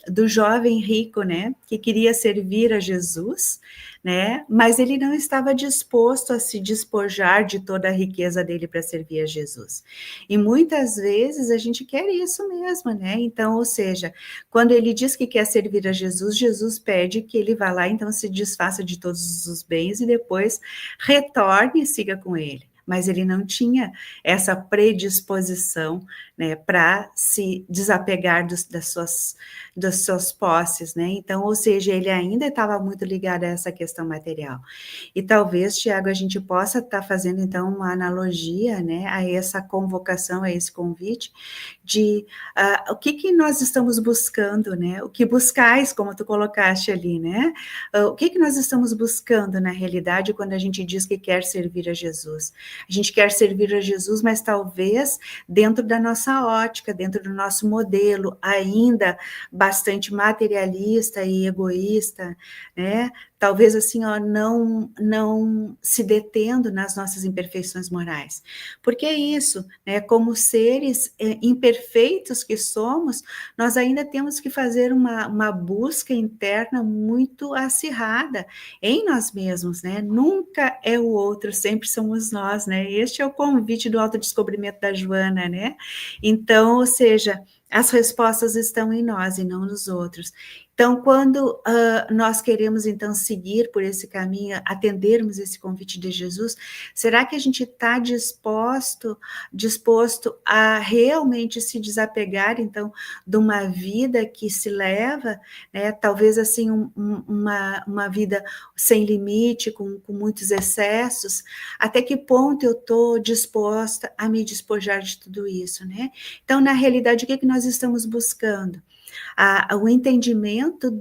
[SPEAKER 1] do jovem rico, né, que queria servir a Jesus, né, mas ele não estava disposto a se despojar de toda a riqueza dele para servir a Jesus. E muitas vezes a gente quer isso mesmo, né, então, ou seja, quando ele diz que quer servir a Jesus, Jesus pede que ele vá lá, então se desfaça de todos os bens e depois retorne e siga com ele. mas ele não tinha essa predisposição, né, para se desapegar das suas posses, né? Então, ou seja, ele ainda estava muito ligado a essa questão material. E talvez, Tiago, a gente possa estar fazendo, então, uma analogia, né, a essa convocação, a esse convite, de o que nós estamos buscando, né? O que buscais, como tu colocaste ali, né? O que nós estamos buscando, na realidade, quando a gente diz que quer servir a Jesus? A gente quer servir a Jesus, mas talvez dentro da nossa ótica, dentro do nosso modelo, ainda bastante materialista e egoísta, né? Talvez assim, ó, não se detendo nas nossas imperfeições morais. Porque é isso, né? Como seres imperfeitos que somos, nós ainda temos que fazer uma busca interna muito acirrada em nós mesmos, né? Nunca é o outro, sempre somos nós, né? Este é o convite do autodescobrimento da Joana, né? Então, ou seja, as respostas estão em nós e não nos outros. Então, quando nós queremos, então, seguir por esse caminho, atendermos esse convite de Jesus, será que a gente está disposto a realmente se desapegar, então, de uma vida que se leva, né, talvez, assim, uma vida sem limite, com muitos excessos? Até que ponto eu estou disposta a me despojar de tudo isso, né? Então, na realidade, o que nós estamos buscando? O entendimento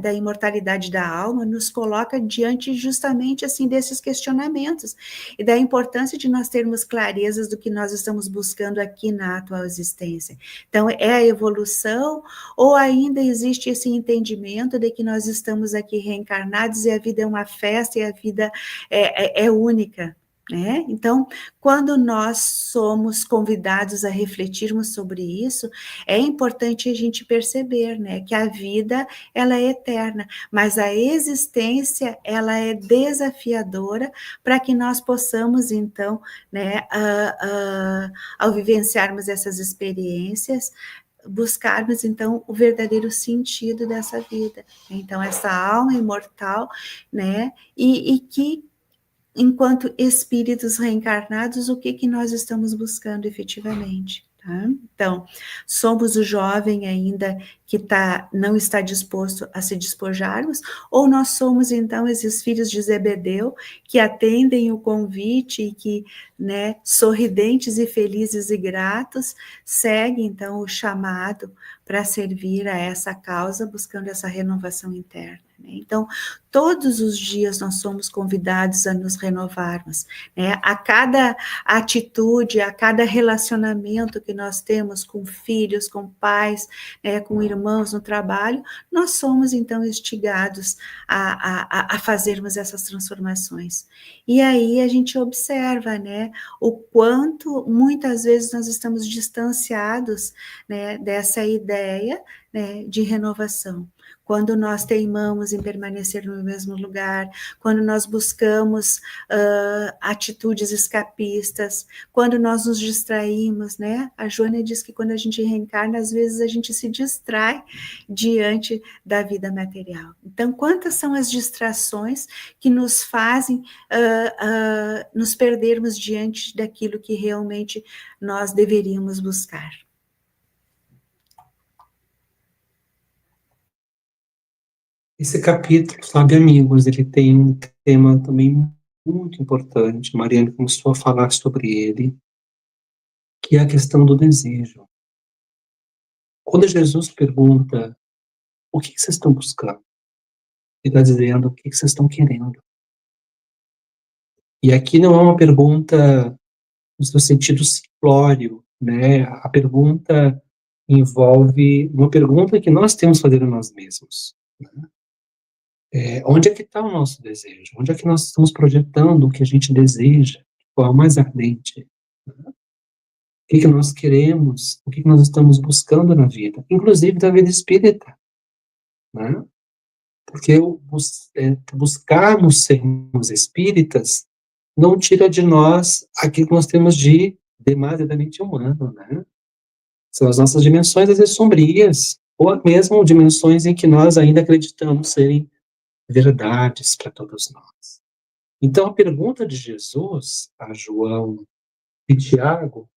[SPEAKER 1] da imortalidade da alma nos coloca diante justamente assim desses questionamentos e da importância de nós termos clarezas do que nós estamos buscando aqui na atual existência. Então, é a evolução ou ainda existe esse entendimento de que nós estamos aqui reencarnados e a vida é uma festa e a vida é única? né? Então, quando nós somos convidados a refletirmos sobre isso, é importante a gente perceber, né, que a vida, ela é eterna, mas a existência, ela é desafiadora para que nós possamos, então, né, ao vivenciarmos essas experiências, buscarmos, então, o verdadeiro sentido dessa vida. Então, essa alma imortal, né, e que enquanto espíritos reencarnados, o que nós estamos buscando efetivamente, tá? Então, somos o jovem ainda que não está disposto a se despojarmos, ou nós somos, então, esses filhos de Zebedeu, que atendem o convite e que, né, sorridentes e felizes e gratos, seguem, então, o chamado para servir a essa causa, buscando essa renovação interna. Então, todos os dias nós somos convidados a nos renovarmos, né? A cada atitude, a cada relacionamento que nós temos com filhos, com pais, né, com irmãos no trabalho, nós somos então instigados a fazermos essas transformações. E aí a gente observa, né, o quanto muitas vezes nós estamos distanciados, né, dessa ideia, né, de renovação. Quando nós teimamos em permanecer no mesmo lugar, quando nós buscamos atitudes escapistas, quando nós nos distraímos, né? A Joana diz que quando a gente reencarna, às vezes a gente se distrai diante da vida material. Então, quantas são as distrações que nos fazem nos perdermos diante daquilo que realmente nós deveríamos buscar?
[SPEAKER 2] Esse capítulo, sabe, amigos, ele tem um tema também muito importante, Mariana começou a falar sobre ele, que é a questão do desejo. Quando Jesus pergunta, o que vocês estão buscando? Ele está dizendo, o que vocês estão querendo? E aqui não é uma pergunta no seu sentido simplório, né? A pergunta envolve uma pergunta que nós temos que fazer a nós mesmos. Né? Onde é que está o nosso desejo? Onde é que nós estamos projetando o que a gente deseja, de forma mais ardente? Né? O que nós queremos? O que nós estamos buscando na vida? Inclusive da vida espírita. Né? Porque buscarmos sermos espíritas não tira de nós aquilo que nós temos de demasiadamente humano, né? São as nossas dimensões, às vezes, sombrias, ou mesmo dimensões em que nós ainda acreditamos serem verdades para todos nós. Então, a pergunta de Jesus a João e Tiago,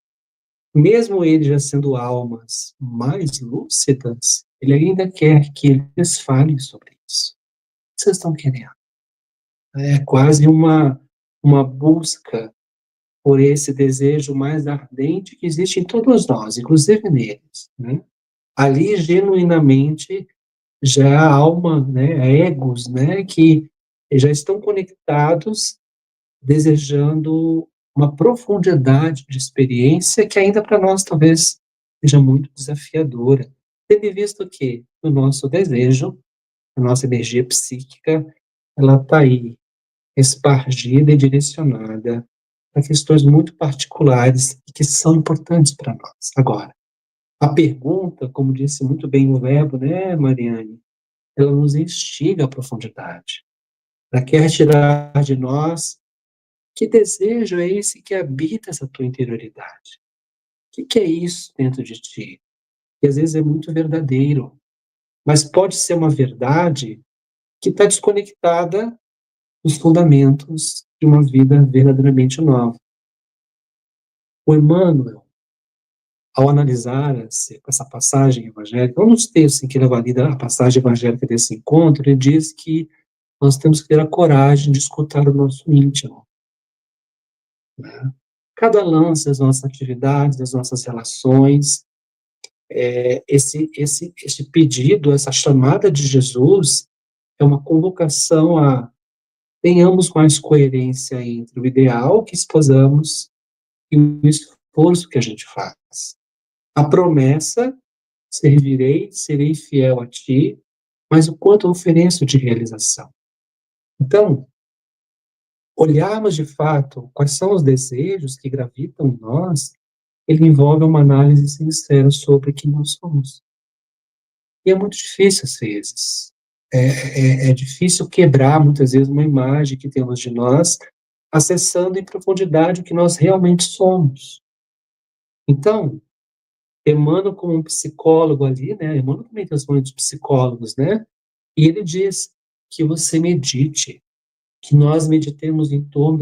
[SPEAKER 2] mesmo eles já sendo almas mais lúcidas, ele ainda quer que eles falem sobre isso. O que vocês estão querendo? É quase uma busca por esse desejo mais ardente que existe em todos nós, inclusive neles, né? Ali, genuinamente, já há alma, né, egos, né, que já estão conectados, desejando uma profundidade de experiência que ainda para nós talvez seja muito desafiadora, tendo visto que o nosso desejo, a nossa energia psíquica, ela está aí, espargida e direcionada para questões muito particulares e que são importantes para nós. Agora, a pergunta, como disse muito bem o verbo, né, Mariane, ela nos instiga à profundidade. Ela quer tirar de nós que desejo é esse que habita essa tua interioridade. O que é isso dentro de ti? Que às vezes é muito verdadeiro, mas pode ser uma verdade que está desconectada dos fundamentos de uma vida verdadeiramente nova. O Emmanuel, ao analisar essa passagem evangélica, um dos textos em que ele valida a passagem evangélica desse encontro, ele diz que nós temos que ter a coragem de escutar o nosso íntimo, né? Cada lance das nossas atividades, das nossas relações, esse pedido, essa chamada de Jesus, é uma convocação a tenhamos mais coerência entre o ideal que esposamos e o esforço que a gente faz. A promessa, servirei, serei fiel a ti, mas o quanto eu ofereço de realização. Então, olharmos de fato quais são os desejos que gravitam em nós, ele envolve uma análise sincera sobre quem nós somos. E é muito difícil, às vezes. É difícil quebrar, muitas vezes, uma imagem que temos de nós, acessando em profundidade o que nós realmente somos. Então, Emmanuel, como um psicólogo ali, né? Emmanuel também tem os momentos psicólogos, né? E ele diz que você medite, que nós meditemos em torno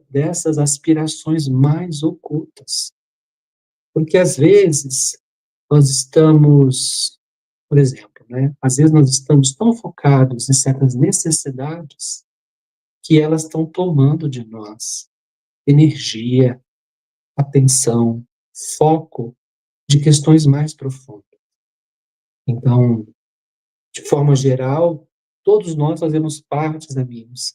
[SPEAKER 2] dessas aspirações mais ocultas. Porque, às vezes, nós estamos, por exemplo, né? Às vezes nós estamos tão focados em certas necessidades que elas estão tomando de nós energia, atenção, foco de questões mais profundas. Então, de forma geral, todos nós fazemos parte, amigos,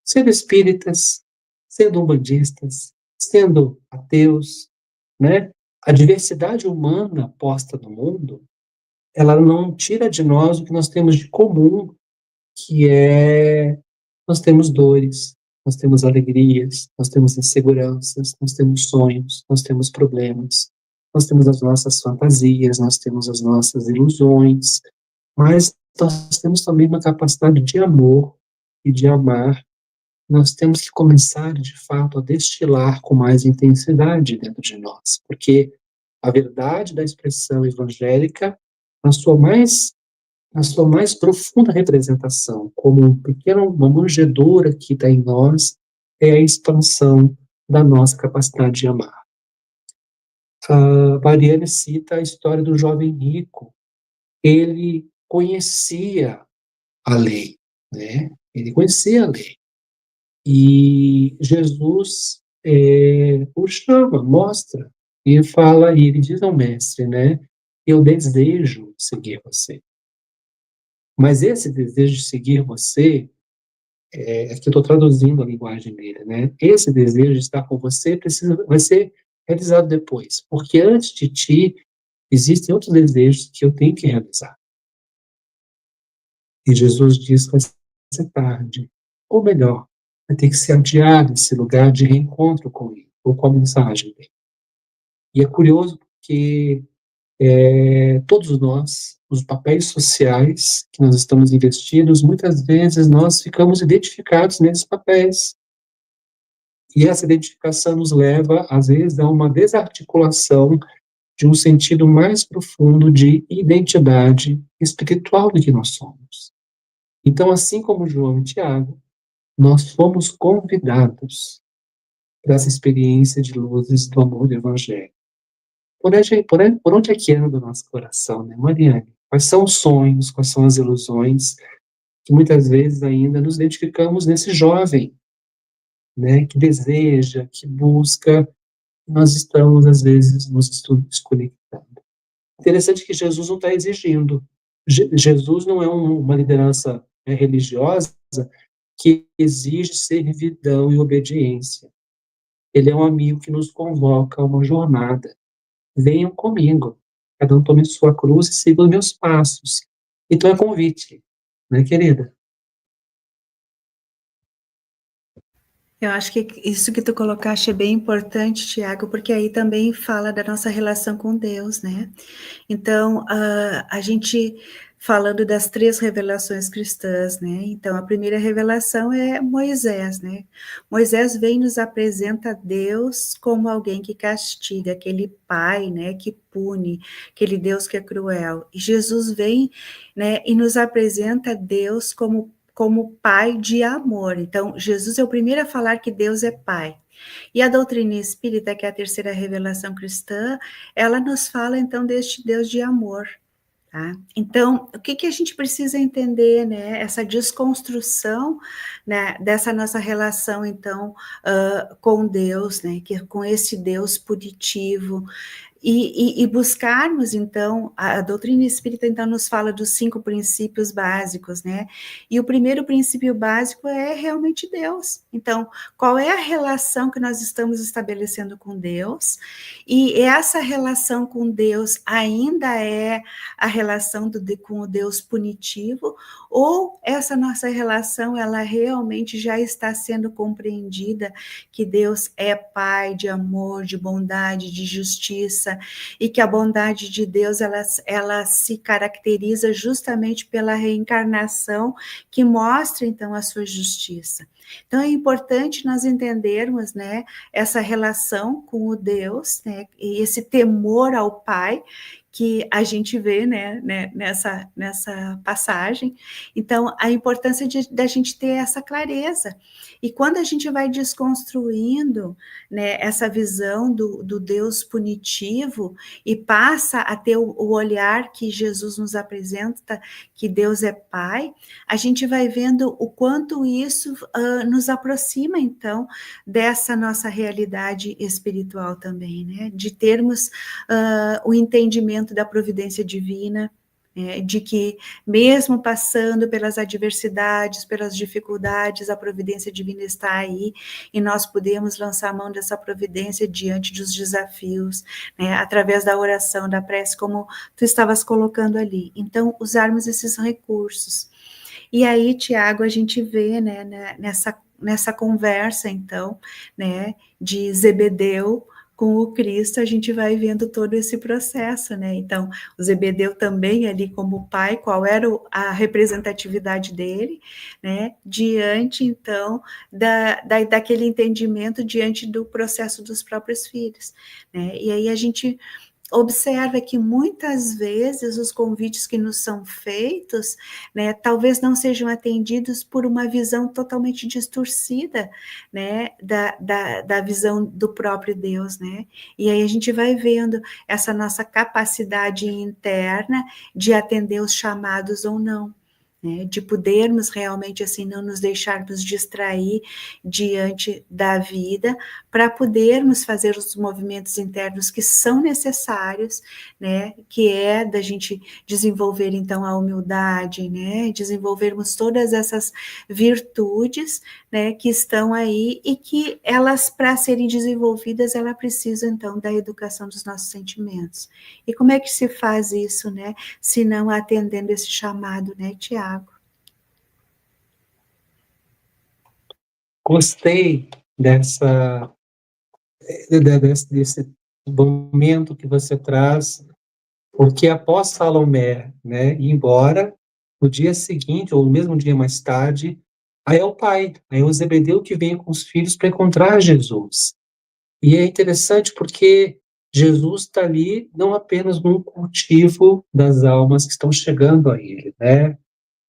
[SPEAKER 2] sendo espíritas, sendo umbandistas, sendo ateus, né? A diversidade humana posta no mundo, ela não tira de nós o que nós temos de comum, que é nós temos dores, nós temos alegrias, nós temos inseguranças, nós temos sonhos, nós temos problemas, nós temos as nossas fantasias, nós temos as nossas ilusões, mas nós temos também uma capacidade de amor e de amar. Nós temos que começar, de fato, a destilar com mais intensidade dentro de nós, porque a verdade da expressão evangélica, na sua mais profunda representação, como uma manjedoura que está em nós, é a expansão da nossa capacidade de amar. A Mariane cita a história do jovem rico. Ele conhecia a lei, né? Ele conhecia a lei. E Jesus o chama, mostra, e fala, e ele diz ao mestre, né? Eu desejo seguir você. Mas esse desejo de seguir você, que eu estou traduzindo a linguagem dele, né? Esse desejo de estar com você vai ser realizado depois, porque antes de ti existem outros desejos que eu tenho que realizar. E Jesus diz que vai ser tarde, ou melhor, vai ter que ser adiado esse lugar de reencontro com ele, ou com a mensagem dele. E é curioso porque todos nós, os papéis sociais que nós estamos investidos, muitas vezes nós ficamos identificados nesses papéis. E essa identificação nos leva, às vezes, a uma desarticulação de um sentido mais profundo de identidade espiritual do que nós somos. Então, assim como João e Tiago, nós fomos convidados para essa experiência de luzes do amor do Evangelho. Por onde é que anda o nosso coração, né, Mariane? Quais são os sonhos, quais são as ilusões que muitas vezes ainda nos identificamos nesse jovem, né, que deseja, que busca, nós estamos, às vezes, nos desconectando. Interessante que Jesus não está exigindo. Jesus não é uma liderança religiosa que exige servidão e obediência. Ele é um amigo que nos convoca a uma jornada. Venham comigo, cada um tome sua cruz e siga os meus passos. Então é convite, né, querida?
[SPEAKER 1] Eu acho que isso que tu colocaste é bem importante, Tiago, porque aí também fala da nossa relação com Deus, né? Então, a gente falando das 3 revelações cristãs, né? Então, a primeira revelação é Moisés, né? Moisés vem e nos apresenta Deus como alguém que castiga, aquele pai, né, que pune, aquele Deus que é cruel. E Jesus vem, né, e nos apresenta Deus como pai de amor. Então, Jesus é o primeiro a falar que Deus é pai. E a doutrina espírita, que é a terceira revelação cristã, ela nos fala, então, deste Deus de amor. Tá? Então, o que a gente precisa entender, né? Essa desconstrução, né, dessa nossa relação, então, com Deus, né? Com esse Deus punitivo, e buscarmos, então, a doutrina espírita, então, nos fala dos 5 princípios básicos, né? E o primeiro princípio básico é realmente Deus. Então, qual é a relação que nós estamos estabelecendo com Deus? E essa relação com Deus ainda é a relação com o Deus punitivo? Ou essa nossa relação, ela realmente já está sendo compreendida, que Deus é Pai de amor, de bondade, de justiça, e que a bondade de Deus, ela se caracteriza justamente pela reencarnação, que mostra, então, a sua justiça. Então, é importante nós entendermos, né, essa relação com o Deus, né, e esse temor ao Pai, que a gente vê, né, nessa passagem. Então, a importância da gente ter essa clareza. E quando a gente vai desconstruindo, né, essa visão do Deus punitivo e passa a ter o olhar que Jesus nos apresenta, que Deus é Pai, a gente vai vendo o quanto isso nos aproxima, então, dessa nossa realidade espiritual também, né? De termos o entendimento da providência divina, de que mesmo passando pelas adversidades, pelas dificuldades, a providência divina está aí, e nós podemos lançar a mão dessa providência diante dos desafios, né, através da oração, da prece, como tu estavas colocando ali. Então, usarmos esses recursos. E aí, Tiago, a gente vê, né, nessa conversa, então, né, de Zebedeu com o Cristo, a gente vai vendo todo esse processo, né? Então, o Zebedeu também ali como pai, qual era a representatividade dele, né? Diante, então, daquele entendimento diante do processo dos próprios filhos, né? E aí a gente observa que muitas vezes os convites que nos são feitos, né, talvez não sejam atendidos por uma visão totalmente distorcida, né, da visão do próprio Deus, né, e aí a gente vai vendo essa nossa capacidade interna de atender os chamados ou não, né, de podermos realmente assim não nos deixarmos distrair diante da vida, para podermos fazer os movimentos internos que são necessários, né, que é da gente desenvolver então a humildade, né, desenvolvermos todas essas virtudes, né, que estão aí e que elas, para serem desenvolvidas, ela precisa então da educação dos nossos sentimentos. E como é que se faz isso, né, se não atendendo esse chamado, né, Tiago?
[SPEAKER 2] Gostei desse momento que você traz, porque após Salomé, né, ir embora, no dia seguinte, ou no mesmo dia mais tarde, aí é o pai, aí é o Zebedeu que vem com os filhos para encontrar Jesus. E é interessante porque Jesus está ali não apenas num cultivo das almas que estão chegando a ele, né?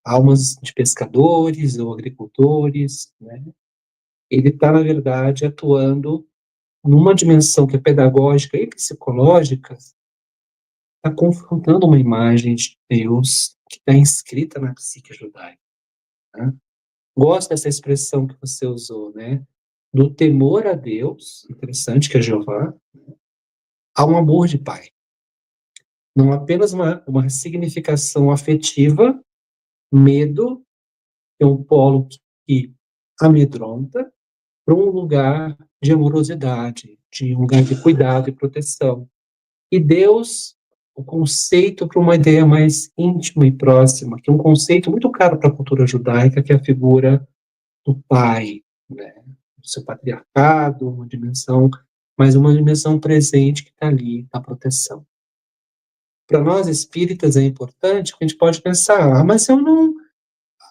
[SPEAKER 2] almas de pescadores ou agricultores, né? Ele está, na verdade, atuando numa dimensão que é pedagógica e psicológica, está confrontando uma imagem de Deus que está inscrita na psique judaica, né? Gosto dessa expressão que você usou, né? Do temor a Deus, interessante, que é Jeová, há um amor de pai. Não apenas uma significação afetiva, medo, é um polo que amedronta, para um lugar de amorosidade, de um lugar de cuidado e proteção. E Deus, o conceito para uma ideia mais íntima e próxima, que é um conceito muito caro para a cultura judaica, que é a figura do pai, né? O seu patriarcado, uma dimensão, mas uma dimensão presente que está ali, da proteção. Para nós espíritas é importante, porque a gente pode pensar, mas eu não...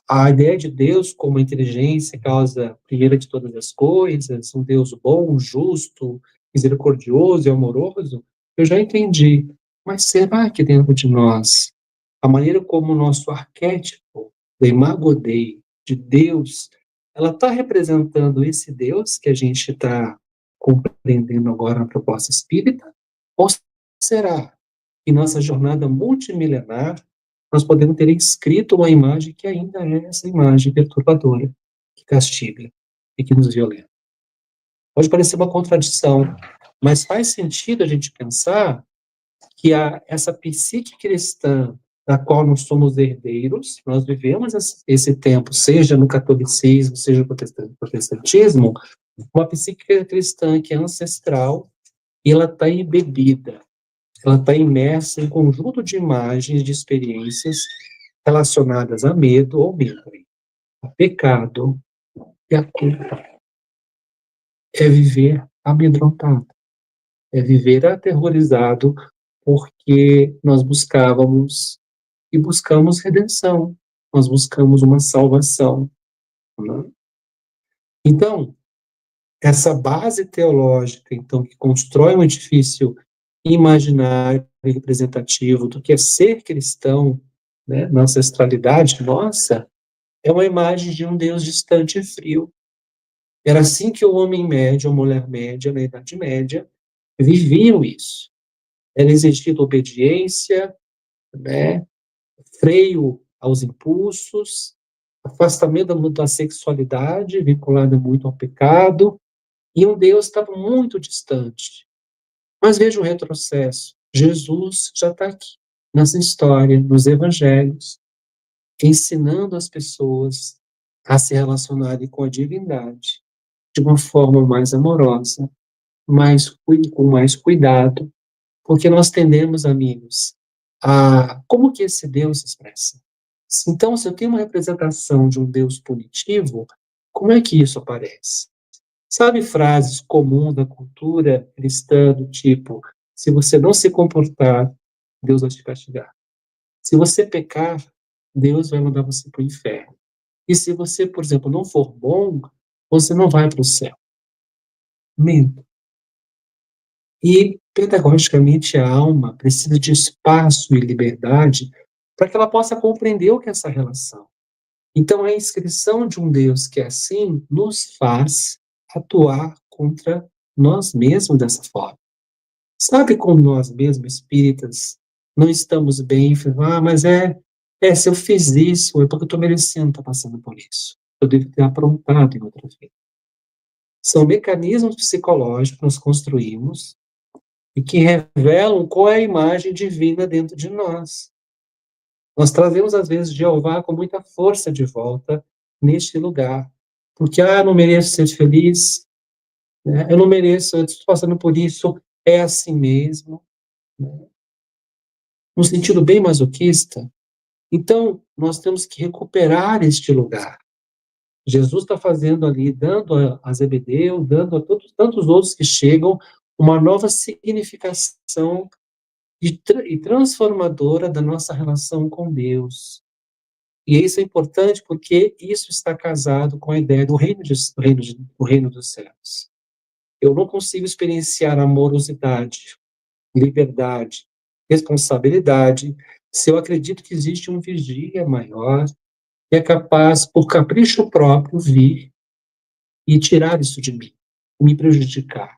[SPEAKER 2] A ideia de Deus como inteligência, causa primeira de todas as coisas, um Deus bom, justo, misericordioso e amoroso, eu já entendi. Mas será que dentro de nós, a maneira como o nosso arquétipo, da Imago Dei, de Deus, ela está representando esse Deus que a gente está compreendendo agora na proposta espírita? Ou será que nossa jornada multimilenar nós podemos ter inscrito uma imagem que ainda é essa imagem perturbadora, que castiga e que nos violenta? Pode parecer uma contradição, mas faz sentido a gente pensar que essa psique cristã da qual nós somos herdeiros, nós vivemos esse tempo, seja no catolicismo, seja no protestantismo, uma psique cristã que é ancestral e ela está embebida, ela está imersa em um conjunto de imagens, de experiências relacionadas a medo ou medo, a pecado e a culpa. É viver amedrontado, é viver aterrorizado, porque nós buscávamos e buscamos redenção, nós buscamos uma salvação, né? Então, essa base teológica, então, que constrói um edifício imaginário e representativo do que é ser cristão, né, na ancestralidade nossa, é uma imagem de um Deus distante e frio. Era assim que o homem médio, a mulher média, na Idade Média, viviam isso. Era exigida obediência, né, freio aos impulsos, afastamento da sexualidade, vinculada muito ao pecado, e um Deus estava muito distante. Mas veja o retrocesso. Jesus já está aqui, nessa história, nos evangelhos, ensinando as pessoas a se relacionarem com a divindade de uma forma mais amorosa, com mais cuidado, porque nós tendemos, amigos, a... Como que esse Deus se expressa? Então, se eu tenho uma representação de um Deus punitivo, como é que isso aparece? Sabe frases comuns da cultura cristã do tipo, se você não se comportar, Deus vai te castigar. Se você pecar, Deus vai mandar você para o inferno. E se você, por exemplo, não for bom, você não vai para o céu. Mento. E, pedagogicamente, a alma precisa de espaço e liberdade para que ela possa compreender o que é essa relação. Então, a inscrição de um Deus que é assim nos faz atuar contra nós mesmos dessa forma. Sabe como nós mesmos, espíritas, não estamos bem, mas se eu fiz isso, é porque eu estou merecendo estar passando por isso. Eu devo ter aprontado em outra vida. São mecanismos psicológicos que nós construímos e que revelam qual é a imagem divina dentro de nós. Nós trazemos, às vezes, Jeová com muita força de volta neste lugar. Porque, eu não mereço ser feliz, né? Eu não mereço, eu estou passando por isso, é assim mesmo, né? No sentido bem masoquista. Então, nós temos que recuperar este lugar. Jesus está fazendo ali, dando a Zebedeu, dando a todos, tantos outros que chegam, uma nova significação e transformadora da nossa relação com Deus. E isso é importante porque isso está casado com a ideia do reino dos céus. Eu não consigo experienciar amorosidade, liberdade, responsabilidade, se eu acredito que existe um vigia maior, que é capaz, por capricho próprio, vir e tirar isso de mim, me prejudicar.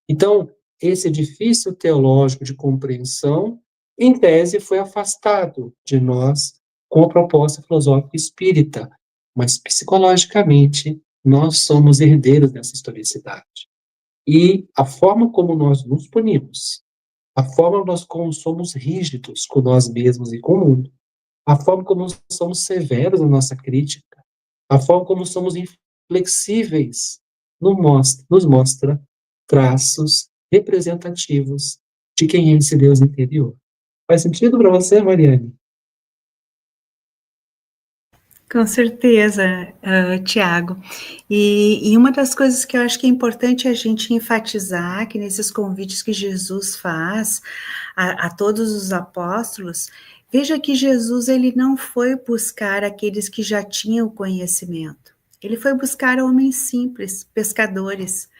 [SPEAKER 2] Então, esse edifício teológico de compreensão, em tese, foi afastado de nós com a proposta filosófica espírita, mas psicologicamente nós somos herdeiros dessa historicidade. E a forma como nós nos punimos, a forma como somos rígidos com nós mesmos e com o mundo, a forma como somos severos na nossa crítica, a forma como somos inflexíveis, nos mostra traços representativos de quem é esse Deus interior. Faz sentido para você, Mariane?
[SPEAKER 1] Com certeza, Tiago. E uma das coisas que eu acho que é importante a gente enfatizar, que nesses convites que Jesus faz a todos os apóstolos, veja que Jesus ele não foi buscar aqueles que já tinham conhecimento. Ele foi buscar homens simples, pescadores.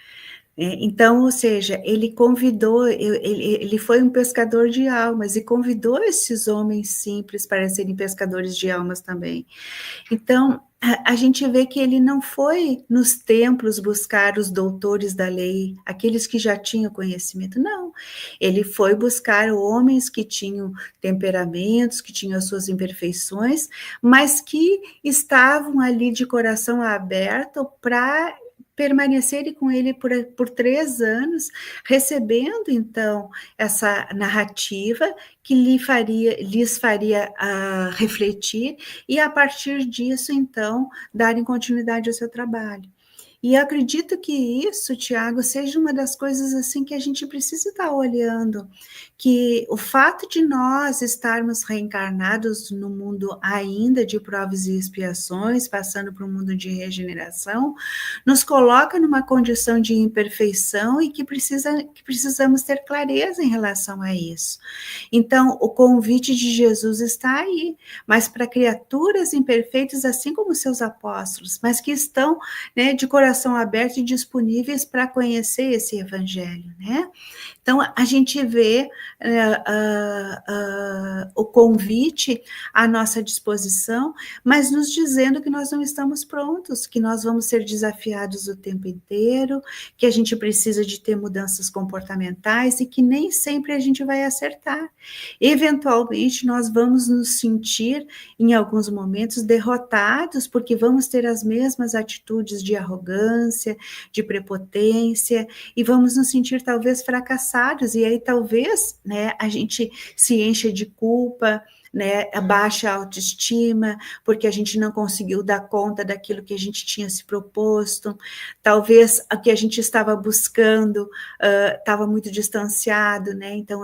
[SPEAKER 1] Então, ou seja, ele convidou, ele foi um pescador de almas e convidou esses homens simples para serem pescadores de almas também. Então, a gente vê que ele não foi nos templos buscar os doutores da lei, aqueles que já tinham conhecimento, não. Ele foi buscar homens que tinham temperamentos, que tinham as suas imperfeições, mas que estavam ali de coração aberto para permanecerem com ele por 3 anos, recebendo, então, essa narrativa que lhes faria refletir e, a partir disso, então, darem continuidade ao seu trabalho. E eu acredito que isso, Tiago, seja uma das coisas assim que a gente precisa estar olhando, que o fato de nós estarmos reencarnados no mundo ainda de provas e expiações, passando para um mundo de regeneração, nos coloca numa condição de imperfeição e que precisamos ter clareza em relação a isso. Então, o convite de Jesus está aí, mas para criaturas imperfeitas, assim como seus apóstolos, mas que estão, né, de coração aberto e disponíveis para conhecer esse evangelho, né? Então, a gente vê o convite à nossa disposição, mas nos dizendo que nós não estamos prontos, que nós vamos ser desafiados o tempo inteiro, que a gente precisa de ter mudanças comportamentais e que nem sempre a gente vai acertar. Eventualmente, nós vamos nos sentir, em alguns momentos, derrotados, porque vamos ter as mesmas atitudes de arrogância, de prepotência, e vamos nos sentir talvez fracassados, e aí talvez, né, a gente se encha de culpa, né, baixa a autoestima, porque a gente não conseguiu dar conta daquilo que a gente tinha se proposto, talvez o que a gente estava buscando estava muito distanciado, né, então,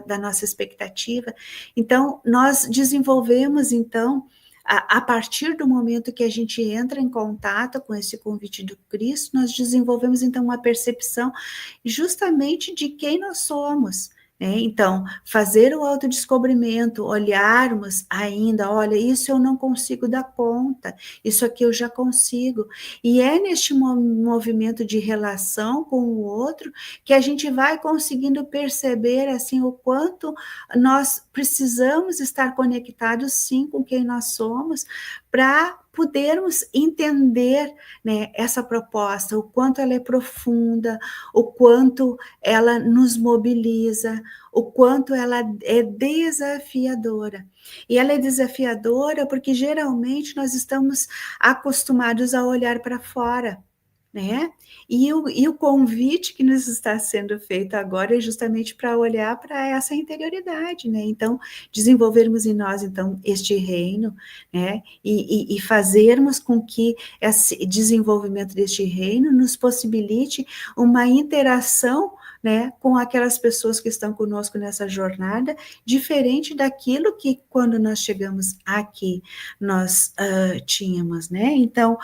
[SPEAKER 1] da nossa expectativa. Então, nós desenvolvemos, então, a partir do momento que a gente entra em contato com esse convite do Cristo, nós desenvolvemos, então, uma percepção justamente de quem nós somos, né? Então, fazer o autodescobrimento, olharmos ainda, olha, isso eu não consigo dar conta, isso aqui eu já consigo. E é neste movimento de relação com o outro que a gente vai conseguindo perceber, assim, o quanto nós precisamos estar conectados, sim, com quem nós somos, para podermos entender, né, essa proposta, o quanto ela é profunda, o quanto ela nos mobiliza, o quanto ela é desafiadora. E ela é desafiadora porque geralmente nós estamos acostumados a olhar para fora, né? E o convite que nos está sendo feito agora é justamente para olhar para essa interioridade, né? Então, desenvolvermos em nós, então, este reino, né? E fazermos com que esse desenvolvimento deste reino nos possibilite uma interação, né, com aquelas pessoas que estão conosco nessa jornada, diferente daquilo que quando nós chegamos aqui nós tínhamos, né? Então,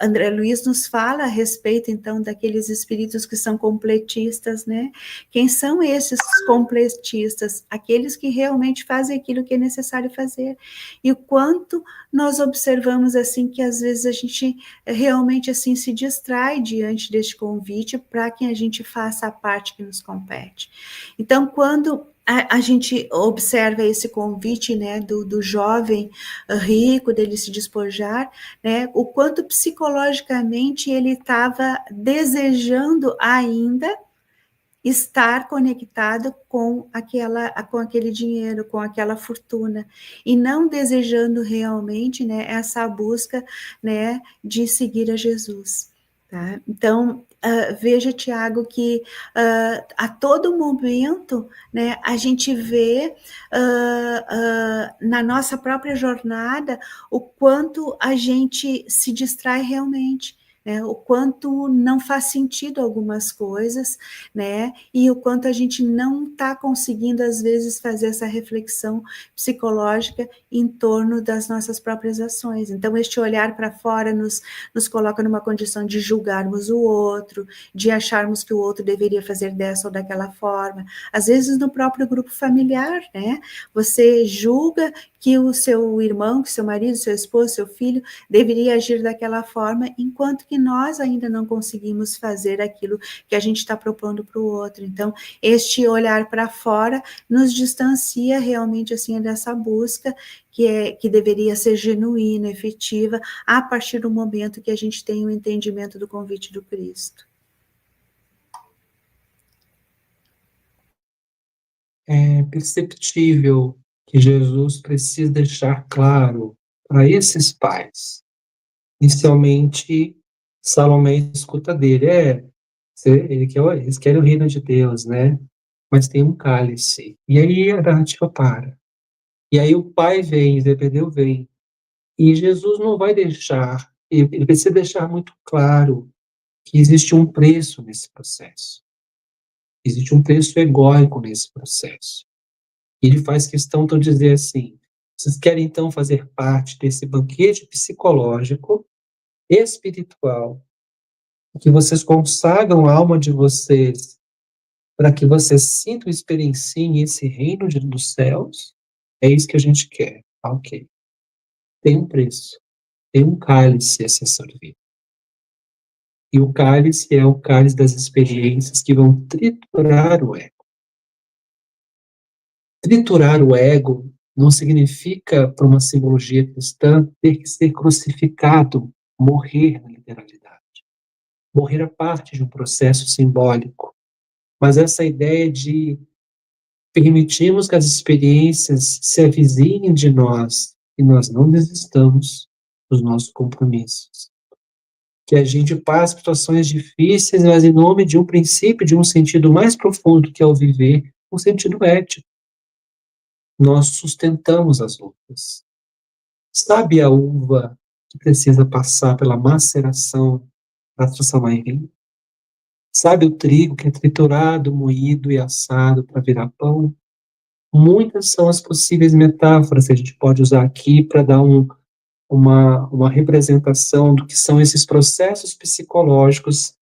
[SPEAKER 1] André Luiz nos fala a respeito, então, daqueles espíritos que são completistas, né? Quem são esses completistas? Aqueles que realmente fazem aquilo que é necessário fazer. E o quanto nós observamos, assim, que às vezes a gente realmente, assim, se distrai diante deste convite para que a gente faça a parte que nos compete. Então, quando a gente observa esse convite, né, do jovem rico, dele se despojar, né, o quanto psicologicamente ele estava desejando ainda estar conectado com aquele dinheiro, com aquela fortuna, e não desejando realmente, né, essa busca, né, de seguir a Jesus, tá? Então, veja, Tiago, que a todo momento, né, a gente vê na nossa própria jornada o quanto a gente se distrai realmente, né, o quanto não faz sentido algumas coisas, né, e o quanto a gente não está conseguindo, às vezes, fazer essa reflexão psicológica em torno das nossas próprias ações. Então, este olhar para fora nos coloca numa condição de julgarmos o outro, de acharmos que o outro deveria fazer dessa ou daquela forma. Às vezes, no próprio grupo familiar, né, você julga que o seu irmão, que seu marido, seu esposo, seu filho deveria agir daquela forma, enquanto que nós ainda não conseguimos fazer aquilo que a gente está propondo para o outro. Então, este olhar para fora nos distancia realmente assim dessa busca que deveria ser genuína, efetiva, a partir do momento que a gente tem o entendimento do convite do Cristo.
[SPEAKER 2] É perceptível que Jesus precisa deixar claro para esses pais. Inicialmente, Salomé escuta dele, eles querem o reino de Deus, né? Mas tem um cálice. E aí a narrativa para. E aí o pai vem, Zebedeu vem. E Jesus não vai deixar, ele precisa deixar muito claro que existe um preço nesse processo. Existe um preço egóico nesse processo. E ele faz questão de dizer assim: vocês querem então fazer parte desse banquete psicológico, espiritual, que vocês consagram a alma de vocês para que vocês sintam e experienciem esse reino dos céus? É isso que a gente quer. Ok. Tem um preço. Tem um cálice a ser servido. E o cálice é o cálice das experiências que vão triturar o ego. Triturar o ego não significa, para uma simbologia cristã, ter que ser crucificado, morrer na literalidade. Morrer é parte de um processo simbólico. Mas essa ideia de permitirmos que as experiências se avizinhem de nós e nós não desistamos dos nossos compromissos. Que a gente passe situações difíceis, mas em nome de um princípio, de um sentido mais profundo, que é o viver, um sentido ético. Nós sustentamos as lutas. Sabe a uva que precisa passar pela maceração para transformar em vinho? Sabe o trigo que é triturado, moído e assado para virar pão? Muitas são as possíveis metáforas que a gente pode usar aqui para dar uma representação do que são esses processos psicológicos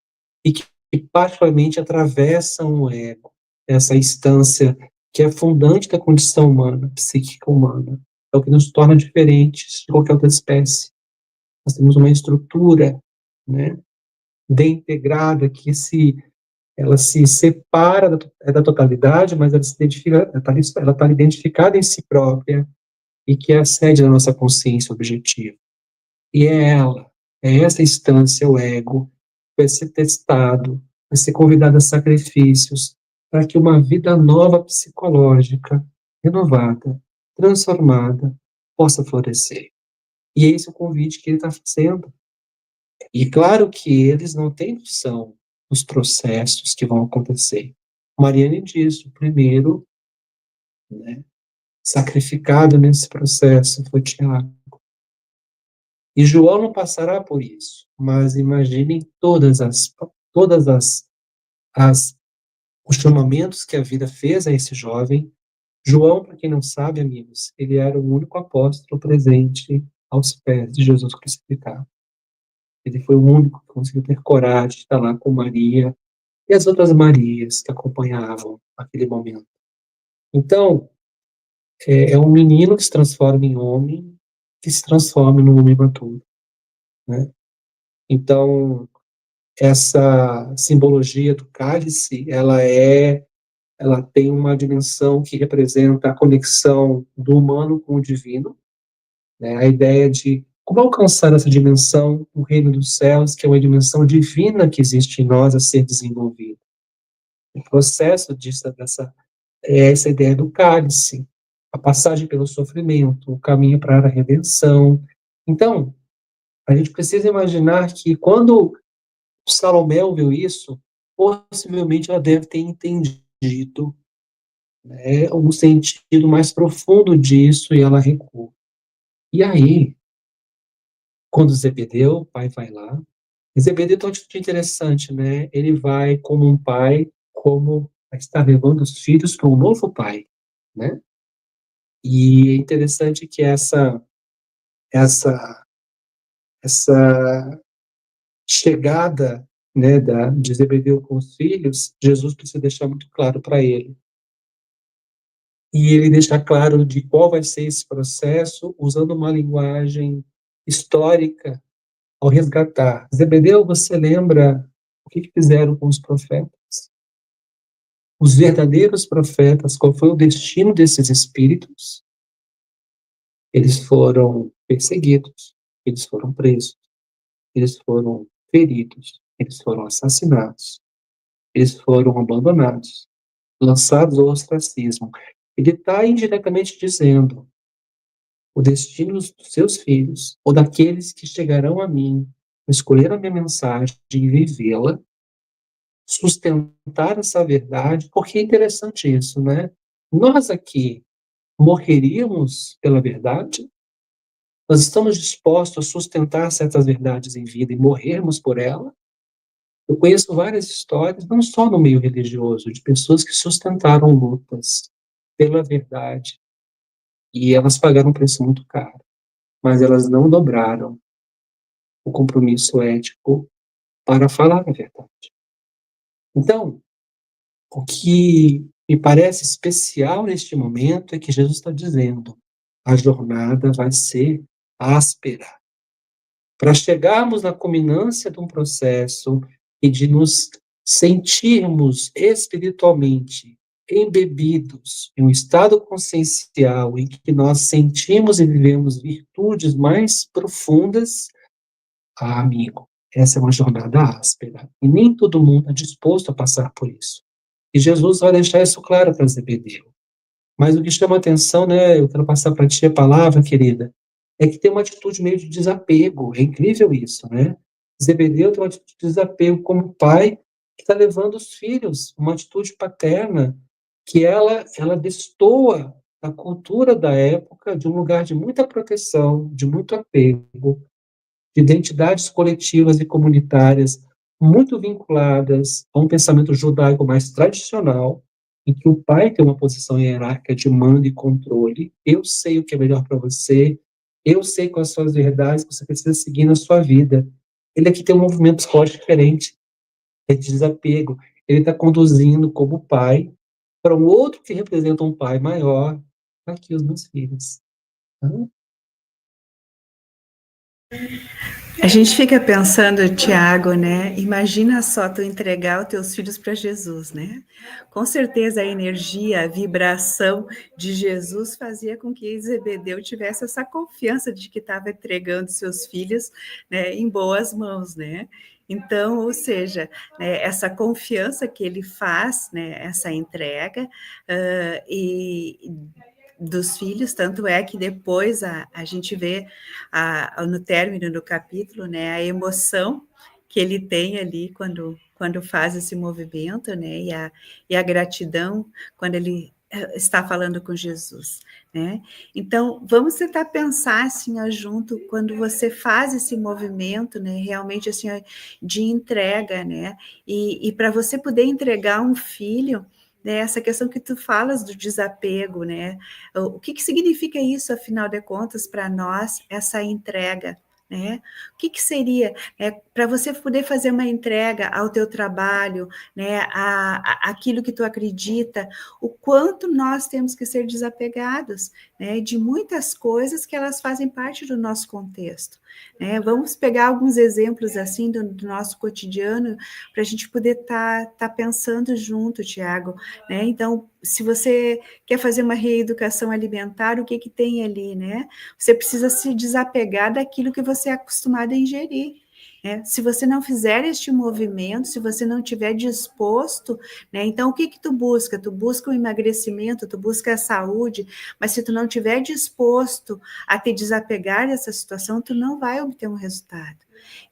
[SPEAKER 2] e que particularmente atravessam o ego, essa instância que é fundante da condição humana, psíquica humana. É o que nos torna diferentes de qualquer outra espécie. Nós temos uma estrutura, né, bem integrada ela se separa da totalidade, mas ela se identifica, ela está identificada em si própria e que é a sede da nossa consciência objetiva. E é essa instância, o ego, que vai ser testado, vai ser convidado a sacrifícios para que uma vida nova psicológica, renovada, transformada, possa florescer. E esse é o convite que ele está fazendo. E claro que eles não têm noção dos processos que vão acontecer. Mariane diz, o primeiro, né, sacrificado nesse processo foi Tiago. E João não passará por isso, mas imaginem as os chamamentos que a vida fez a esse jovem. João, para quem não sabe, amigos, ele era o único apóstolo presente aos pés de Jesus crucificado. Ele foi o único que conseguiu ter coragem de estar lá com Maria e as outras Marias que acompanhavam aquele momento. Então, é um menino que se transforma em homem, que se transforma num homem maduro, né? Então, essa simbologia do cálice, ela é ela tem uma dimensão que representa a conexão do humano com o divino, né? A ideia de como alcançar essa dimensão, o reino dos céus, que é uma dimensão divina que existe em nós a ser desenvolvida. O processo disso, é essa ideia do cálice, a passagem pelo sofrimento, o caminho para a redenção. Então, a gente precisa imaginar que quando Salomé ouviu isso, possivelmente ela deve ter entendido, né, um sentido mais profundo disso e ela recua. E aí, quando Zebedeu, o pai, vai lá, Zebedeu tem uma atitude interessante, né? Ele vai como um pai, como está levando os filhos para um novo pai, né? E é interessante que essa, essa chegada, né, de Zebedeu com os filhos, Jesus precisa deixar muito claro para ele. E ele deixa claro de qual vai ser esse processo, usando uma linguagem histórica ao resgatar. Zebedeu, você lembra o que fizeram com os profetas? Os verdadeiros profetas, qual foi o destino desses espíritos? Eles foram perseguidos, eles foram presos, eles foram feridos, eles foram assassinados, eles foram abandonados, lançados ao ostracismo. Ele está indiretamente dizendo: o destino dos seus filhos, ou daqueles que chegarão a mim, escolher a minha mensagem e vivê-la, sustentar essa verdade, porque é interessante isso, né? Nós aqui morreríamos pela verdade? Nós estamos dispostos a sustentar certas verdades em vida e morrermos por ela? Eu conheço várias histórias, não só no meio religioso, de pessoas que sustentaram lutas pela verdade e elas pagaram um preço muito caro, mas elas não dobraram o compromisso ético para falar a verdade. Então, o que me parece especial neste momento é que Jesus está dizendo: a jornada vai ser áspera. Para chegarmos na culminância de um processo e de nos sentirmos espiritualmente embebidos em um estado consciencial em que nós sentimos e vivemos virtudes mais profundas, amigo, essa é uma jornada áspera. E nem todo mundo está disposto a passar por isso. E Jesus vai deixar isso claro para Zebedeu. Mas o que chama atenção, né, eu quero passar para ti a palavra, querida, é que tem uma atitude meio de desapego. É incrível isso, né? Zebedeu tem uma atitude de desapego como pai que está levando os filhos, uma atitude paterna que ela destoa da cultura da época, de um lugar de muita proteção, de muito apego, de identidades coletivas e comunitárias muito vinculadas a um pensamento judaico mais tradicional, em que o pai tem uma posição hierárquica de mando e controle. Eu sei o que é melhor para você, eu sei quais são as verdades que você precisa seguir na sua vida. Ele aqui tem um movimento psicológico diferente, é de desapego. Ele está conduzindo como pai para um outro que representa um pai maior. Aqui os meus filhos.
[SPEAKER 1] A gente fica pensando, Tiago, né? Imagina só tu entregar os teus filhos para Jesus, né? Com certeza a energia, a vibração de Jesus fazia com que Zebedeu tivesse essa confiança de que estava entregando seus filhos, né, em boas mãos, né? Então, ou seja, né, essa confiança que ele faz, né, essa entrega, e dos filhos, tanto é que depois a gente vê no término do capítulo, né, a emoção que ele tem ali quando faz esse movimento, né, e a gratidão quando ele está falando com Jesus, né? Então, vamos tentar pensar assim, ó, junto, quando você faz esse movimento, né, realmente assim, ó, de entrega, né, e para você poder entregar um filho, né, essa questão que tu falas do desapego, né? O que significa isso, afinal de contas, para nós, essa entrega? Né? O que seria para você poder fazer uma entrega ao teu trabalho, né, aquilo que tu acredita, o quanto nós temos que ser desapegados, né, de muitas coisas que elas fazem parte do nosso contexto, né? Vamos pegar alguns exemplos assim do nosso cotidiano para a gente poder tá pensando junto, Tiago, né? Então, se você quer fazer uma reeducação alimentar, o que que tem ali, né? Você precisa se desapegar daquilo que você é acostumado a ingerir. Se você não fizer este movimento, se você não estiver disposto, né, então o que que tu busca? Tu busca o emagrecimento, tu busca a saúde, mas se tu não estiver disposto a te desapegar dessa situação, tu não vai obter um resultado.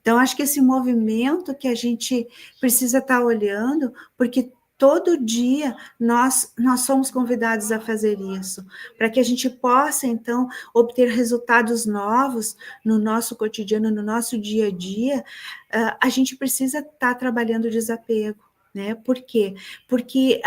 [SPEAKER 1] Então, acho que esse movimento que a gente precisa estar olhando, porque todo dia nós somos convidados a fazer isso, para que a gente possa, então, obter resultados novos no nosso cotidiano, no nosso dia a dia, a gente precisa estar trabalhando o desapego. Né? Por quê? Porque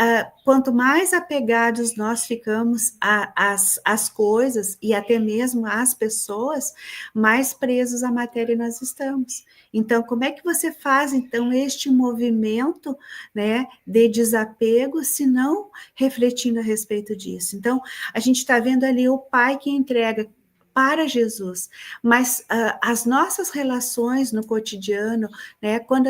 [SPEAKER 1] quanto mais apegados nós ficamos às coisas e até mesmo às pessoas, mais presos à matéria nós estamos. Então, como é que você faz, então, este movimento, né, de desapego, se não refletindo a respeito disso? Então, a gente está vendo ali o pai que entrega para Jesus, mas as nossas relações no cotidiano, né, quando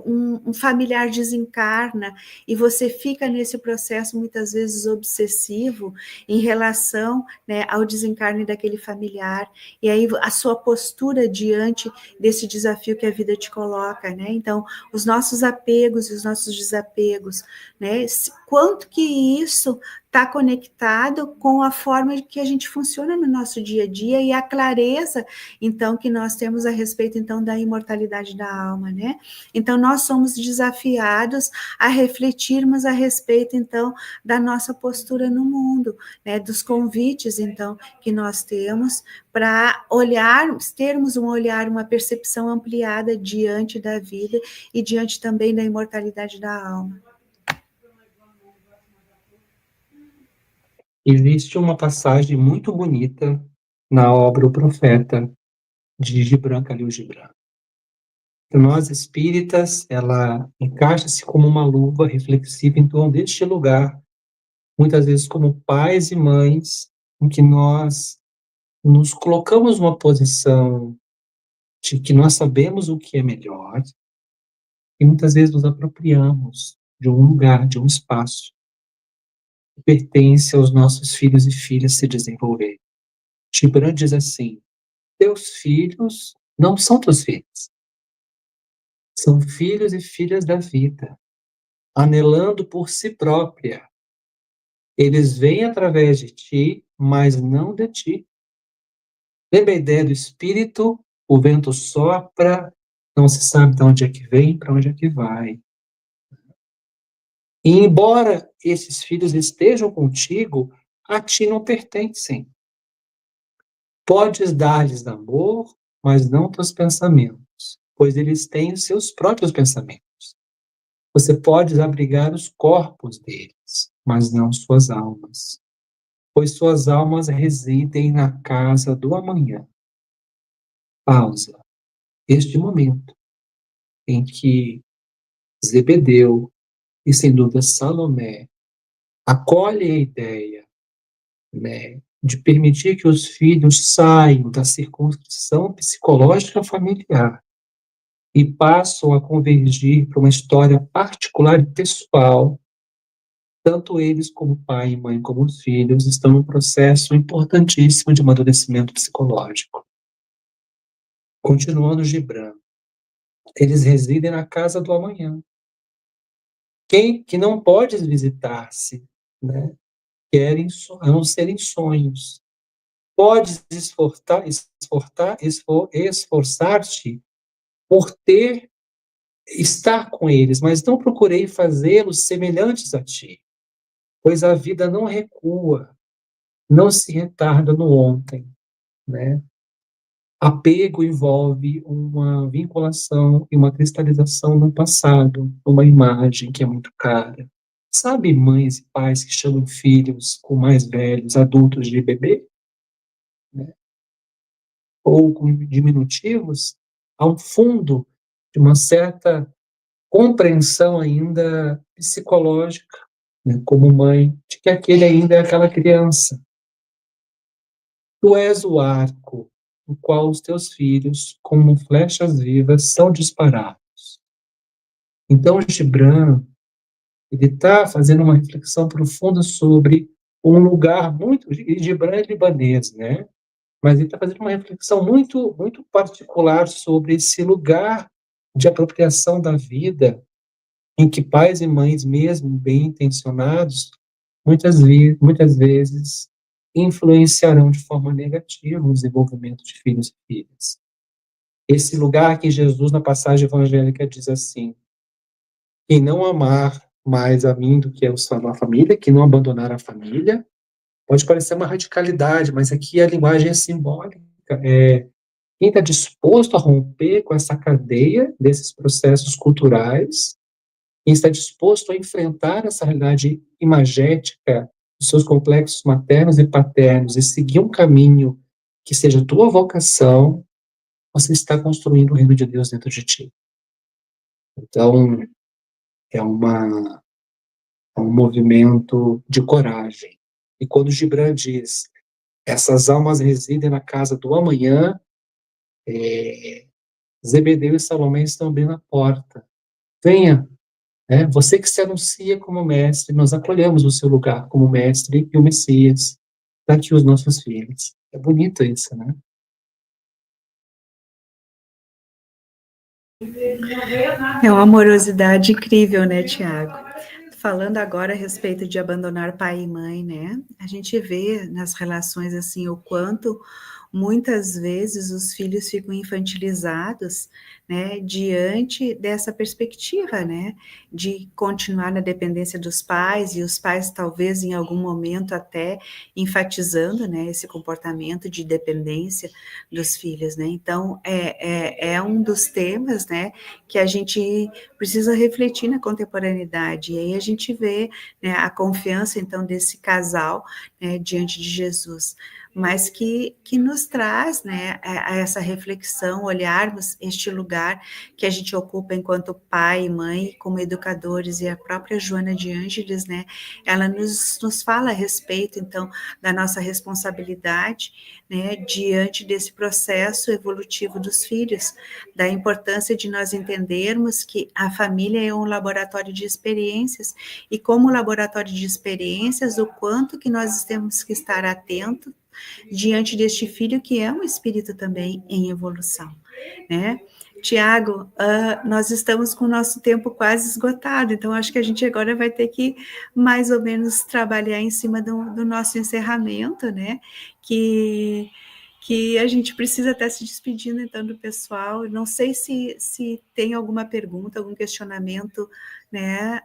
[SPEAKER 1] um familiar desencarna e você fica nesse processo muitas vezes obsessivo em relação, né, ao desencarne daquele familiar, e aí a sua postura diante desse desafio que a vida te coloca, né? Então, os nossos apegos e os nossos desapegos, né? Quanto que isso está conectado com a forma que a gente funciona no nosso dia a dia e a clareza, então, que nós temos a respeito, então, da imortalidade da alma, né? Então, nós somos desafiados a refletirmos a respeito, então, da nossa postura no mundo, né? Dos convites, então, que nós temos para termos um olhar, uma percepção ampliada diante da vida e diante também da imortalidade da alma.
[SPEAKER 2] Existe uma passagem muito bonita na obra O Profeta, de Gibran Khalil Gibran. Para nós espíritas, ela encaixa-se como uma luva reflexiva em torno deste lugar, muitas vezes como pais e mães, em que nós nos colocamos numa posição de que nós sabemos o que é melhor e muitas vezes nos apropriamos de um lugar, de um espaço que pertence aos nossos filhos e filhas se desenvolverem. Gibran diz assim: teus filhos não são teus filhos, são filhos e filhas da vida, anelando por si própria. Eles vêm através de ti, mas não de ti. Lembra a ideia do espírito? O vento sopra, não se sabe de onde é que vem, para onde é que vai. E embora esses filhos estejam contigo, a ti não pertencem. Podes dar-lhes amor, mas não teus pensamentos, pois eles têm os seus próprios pensamentos. Você pode abrigar os corpos deles, mas não suas almas, pois suas almas residem na casa do amanhã. Pausa. Este momento em que Zebedeu e, sem dúvida, Salomé acolhem a ideia, né, de permitir que os filhos saiam da circunscrição psicológica familiar e passam a convergir para uma história particular e pessoal. Tanto eles, como pai e mãe, como os filhos, estão num processo importantíssimo de amadurecimento psicológico. Continuando Gibran, eles residem na casa do amanhã. Quem que não pode visitar-se, né? A não ser em sonhos. Podes esforçar-te por estar com eles, mas não procurei fazê-los semelhantes a ti, pois a vida não recua, não se retarda no ontem, né? Apego envolve uma vinculação e uma cristalização no passado, uma imagem que é muito cara. Sabe mães e pais que chamam filhos com mais velhos, adultos, de bebê? Né? Ou com diminutivos? Há um fundo de uma certa compreensão ainda psicológica, né, como mãe, de que aquele ainda é aquela criança. Tu és o arco no qual os teus filhos, como flechas vivas, são disparados. Então, Gibran, ele está fazendo uma reflexão profunda sobre um lugar muito... E Gibran é libanês, né? Mas ele está fazendo uma reflexão muito, muito particular sobre esse lugar de apropriação da vida, em que pais e mães, mesmo bem intencionados, muitas vezes influenciarão de forma negativa o desenvolvimento de filhos e filhas. Esse lugar que Jesus, na passagem evangélica, diz assim: quem não amar mais a mim do que a sua família, que não abandonar a família, pode parecer uma radicalidade, mas aqui a linguagem é simbólica. Quem está disposto a romper com essa cadeia desses processos culturais, quem está disposto a enfrentar essa realidade imagética dos seus complexos maternos e paternos e seguir um caminho que seja a tua vocação, você está construindo o reino de Deus dentro de ti. Então, é um movimento de coragem. E quando Gibran diz, essas almas residem na casa do amanhã, Zebedeu e Salomé estão abrindo a porta. Venha, você que se anuncia como mestre, nós acolhemos o seu lugar como mestre e o Messias. Está aqui os nossos filhos. É bonito isso, né?
[SPEAKER 1] É uma amorosidade incrível, né, Tiago? Falando agora a respeito de abandonar pai e mãe, né? A gente vê nas relações assim o quanto muitas vezes os filhos ficam infantilizados, né, diante dessa perspectiva, né, de continuar na dependência dos pais, e os pais talvez em algum momento até enfatizando, né, esse comportamento de dependência dos filhos, né. Então é um dos temas, né, que a gente precisa refletir na contemporaneidade. E aí a gente vê, né, a confiança então desse casal, né, diante de Jesus, mas que nos traz, né, a essa reflexão, olharmos este lugar que a gente ocupa enquanto pai e mãe, como educadores, e a própria Joana de Ângeles, né, ela nos fala a respeito, então, da nossa responsabilidade, né, diante desse processo evolutivo dos filhos, da importância de nós entendermos que a família é um laboratório de experiências, e como laboratório de experiências, o quanto que nós temos que estar atentos diante deste filho que é um espírito também em evolução, né? Tiago, nós estamos com o nosso tempo quase esgotado, então acho que a gente agora vai ter que mais ou menos trabalhar em cima do nosso encerramento, né? Que a gente precisa até se despedindo então do pessoal. Não sei se tem alguma pergunta, algum questionamento, né,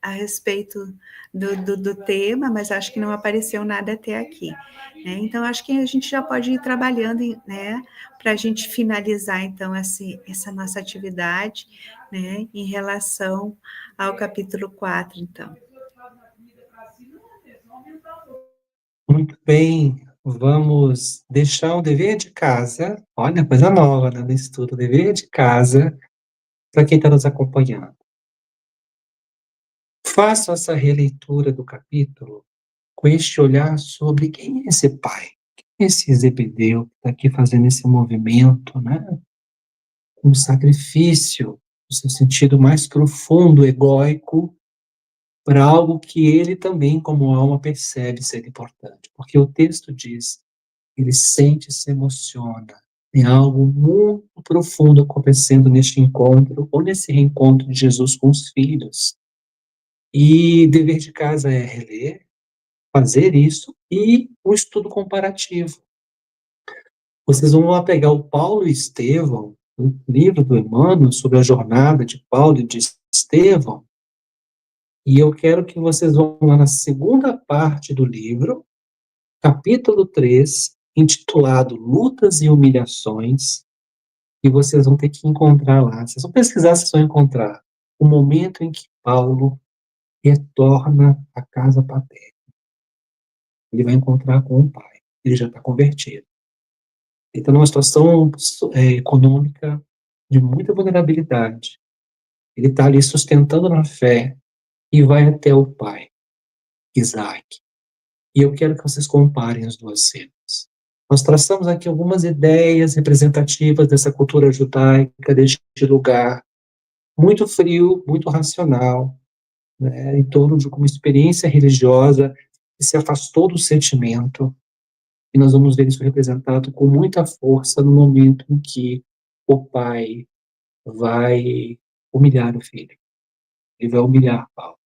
[SPEAKER 1] a respeito do tema, mas acho que não apareceu nada até aqui, né? Então acho que a gente já pode ir trabalhando, né, para a gente finalizar então essa nossa atividade, né, em relação ao capítulo 4, então.
[SPEAKER 2] Muito bem, vamos deixar um dever de casa, olha, coisa nova, né, no estudo, dever de casa, para quem está nos acompanhando. Façam essa releitura do capítulo com este olhar sobre quem é esse pai, quem é esse Zebedeu que está aqui fazendo esse movimento, né? Um sacrifício, no seu sentido mais profundo, egóico, para algo que ele também, como alma, percebe ser importante. Porque o texto diz, ele sente, se emociona. Tem algo muito profundo acontecendo neste encontro, ou nesse reencontro de Jesus com os filhos. E dever de casa é reler, fazer isso, e um estudo comparativo. Vocês vão lá pegar o Paulo e Estevão, o livro do Emmanuel sobre a jornada de Paulo e de Estevão, e eu quero que vocês vão lá na segunda parte do livro, capítulo 3, intitulado Lutas e Humilhações, e vocês vão ter que encontrar lá, vocês vão pesquisar, vocês vão encontrar o momento em que Paulo retorna à casa paterna. Ele vai encontrar com o pai, ele já está convertido. Ele está numa situação econômica de muita vulnerabilidade. Ele está ali sustentando na fé e vai até o pai, Isaac. E eu quero que vocês comparem as duas cenas. Nós traçamos aqui algumas ideias representativas dessa cultura judaica, deste lugar muito frio, muito racional, né, em torno de uma experiência religiosa que se afastou do sentimento, e nós vamos ver isso representado com muita força no momento em que o pai vai humilhar o filho. Ele vai humilhar Paulo.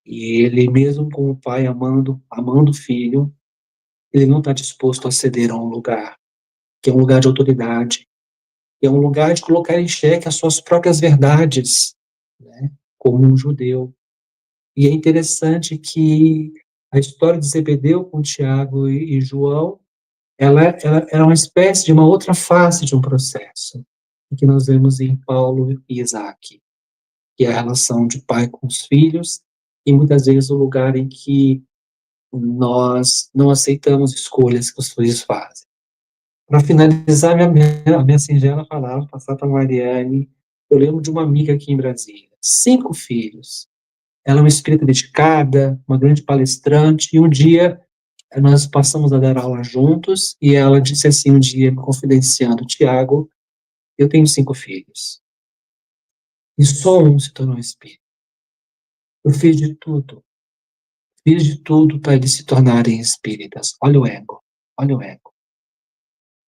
[SPEAKER 2] E ele, mesmo com o pai amando o filho, ele não está disposto a ceder a um lugar, que é um lugar de autoridade, que é um lugar de colocar em xeque as suas próprias verdades, né, como um judeu. E é interessante que a história de Zebedeu com Tiago e João, ela é uma espécie de uma outra face de um processo, que nós vemos em Paulo e Isaac, que é a relação de pai com os filhos, e muitas vezes o lugar em que nós não aceitamos escolhas que os filhos fazem. Para finalizar a minha singela palavra, passar para a Mariane, eu lembro de uma amiga aqui em Brasília, 5 filhos. Ela é uma espírita dedicada, uma grande palestrante, e um dia nós passamos a dar aula juntos, e ela disse assim um dia, me confidenciando: Tiago, eu tenho 5 filhos, e só um se tornou espírita. Eu fiz de tudo para eles se tornarem espíritas. Olha o ego, olha o ego.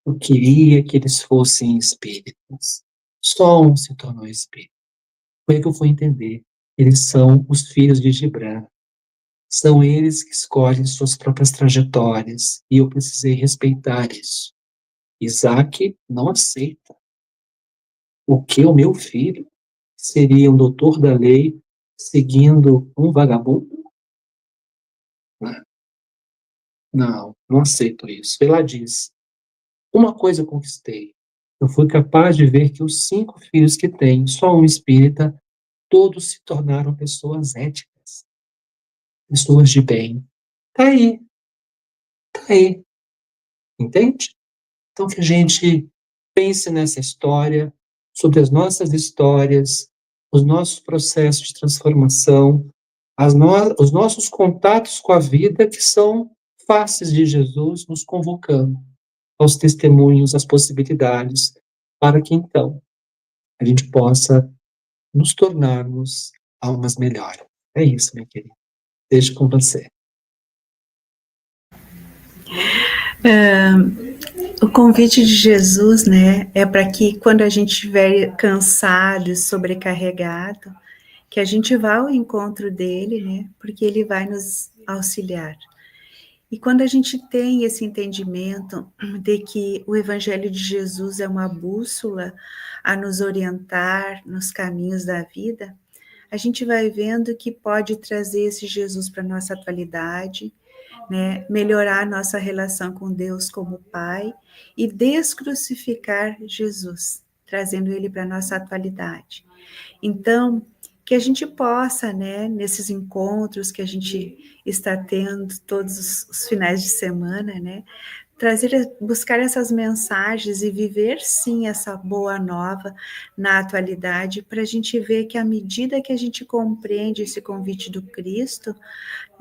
[SPEAKER 2] Eu queria que eles fossem espíritas. Só um se tornou espírita. Foi aí que eu fui entender. Eles são os filhos de Gibran. São eles que escolhem suas próprias trajetórias. E eu precisei respeitar isso. Isaac não aceita. O que o meu filho seria um doutor da lei seguindo um vagabundo? Não, não aceito isso. Ela diz: uma coisa eu conquistei. Eu fui capaz de ver que os 5 filhos que tem, só um espírita, todos se tornaram pessoas éticas, pessoas de bem. Tá aí, tá aí, entende? Então que a gente pense nessa história, sobre as nossas histórias, os nossos processos de transformação, os nossos contatos com a vida, que são faces de Jesus nos convocando aos testemunhos, às possibilidades, para que então a gente possa nos tornarmos almas melhores. É isso, minha querida. Deixo com você.
[SPEAKER 1] O convite de Jesus, né, é para que quando a gente estiver cansado e sobrecarregado, que a gente vá ao encontro dele, né, porque ele vai nos auxiliar. E quando a gente tem esse entendimento de que o Evangelho de Jesus é uma bússola a nos orientar nos caminhos da vida, a gente vai vendo que pode trazer esse Jesus para a nossa atualidade, né, melhorar a nossa relação com Deus como Pai e descrucificar Jesus, trazendo ele para a nossa atualidade. Então, que a gente possa, né, nesses encontros que a gente está tendo todos os finais de semana, né, buscar essas mensagens e viver sim essa boa nova na atualidade, para a gente ver que à medida que a gente compreende esse convite do Cristo,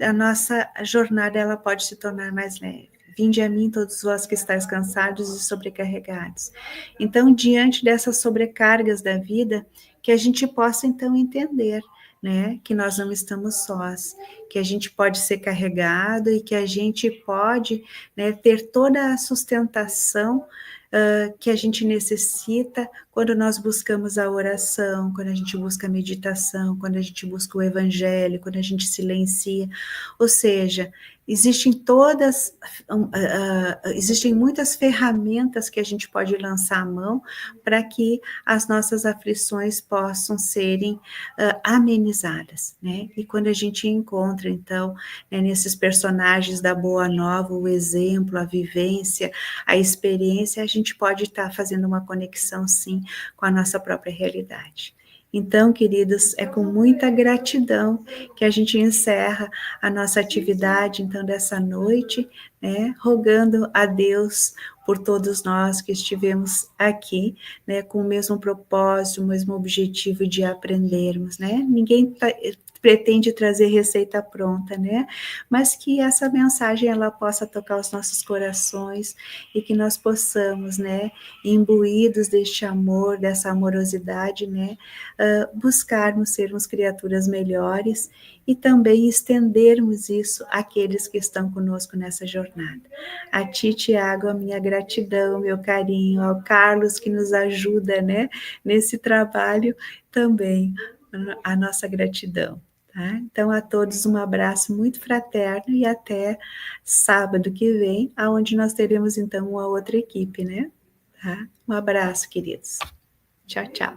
[SPEAKER 1] a nossa jornada ela pode se tornar mais leve. Vinde a mim todos vós que estáis cansados e sobrecarregados. Então, diante dessas sobrecargas da vida, que a gente possa então entender, né, que nós não estamos sós, que a gente pode ser carregado e que a gente pode, né, ter toda a sustentação que a gente necessita quando nós buscamos a oração, quando a gente busca a meditação, quando a gente busca o evangelho, quando a gente silencia, ou seja, existem muitas ferramentas que a gente pode lançar a mão para que as nossas aflições possam serem amenizadas, né? E quando a gente encontra, então, né, nesses personagens da Boa Nova, o exemplo, a vivência, a experiência, a gente pode estar fazendo uma conexão, sim, com a nossa própria realidade. Então, queridos, é com muita gratidão que a gente encerra a nossa atividade, então, dessa noite, né, rogando a Deus por todos nós que estivemos aqui, né, com o mesmo propósito, o mesmo objetivo de aprendermos, né? Ninguém pretende trazer receita pronta, né? Mas que essa mensagem ela possa tocar os nossos corações e que nós possamos, né, imbuídos deste amor, dessa amorosidade, né, buscarmos sermos criaturas melhores e também estendermos isso àqueles que estão conosco nessa jornada. A ti, Tiago, a minha gratidão, meu carinho, ao Carlos que nos ajuda, né, nesse trabalho também, a nossa gratidão. Tá? Então, a todos um abraço muito fraterno e até sábado que vem, aonde nós teremos, então, uma outra equipe, né? Tá? Um abraço, queridos. Tchau, tchau.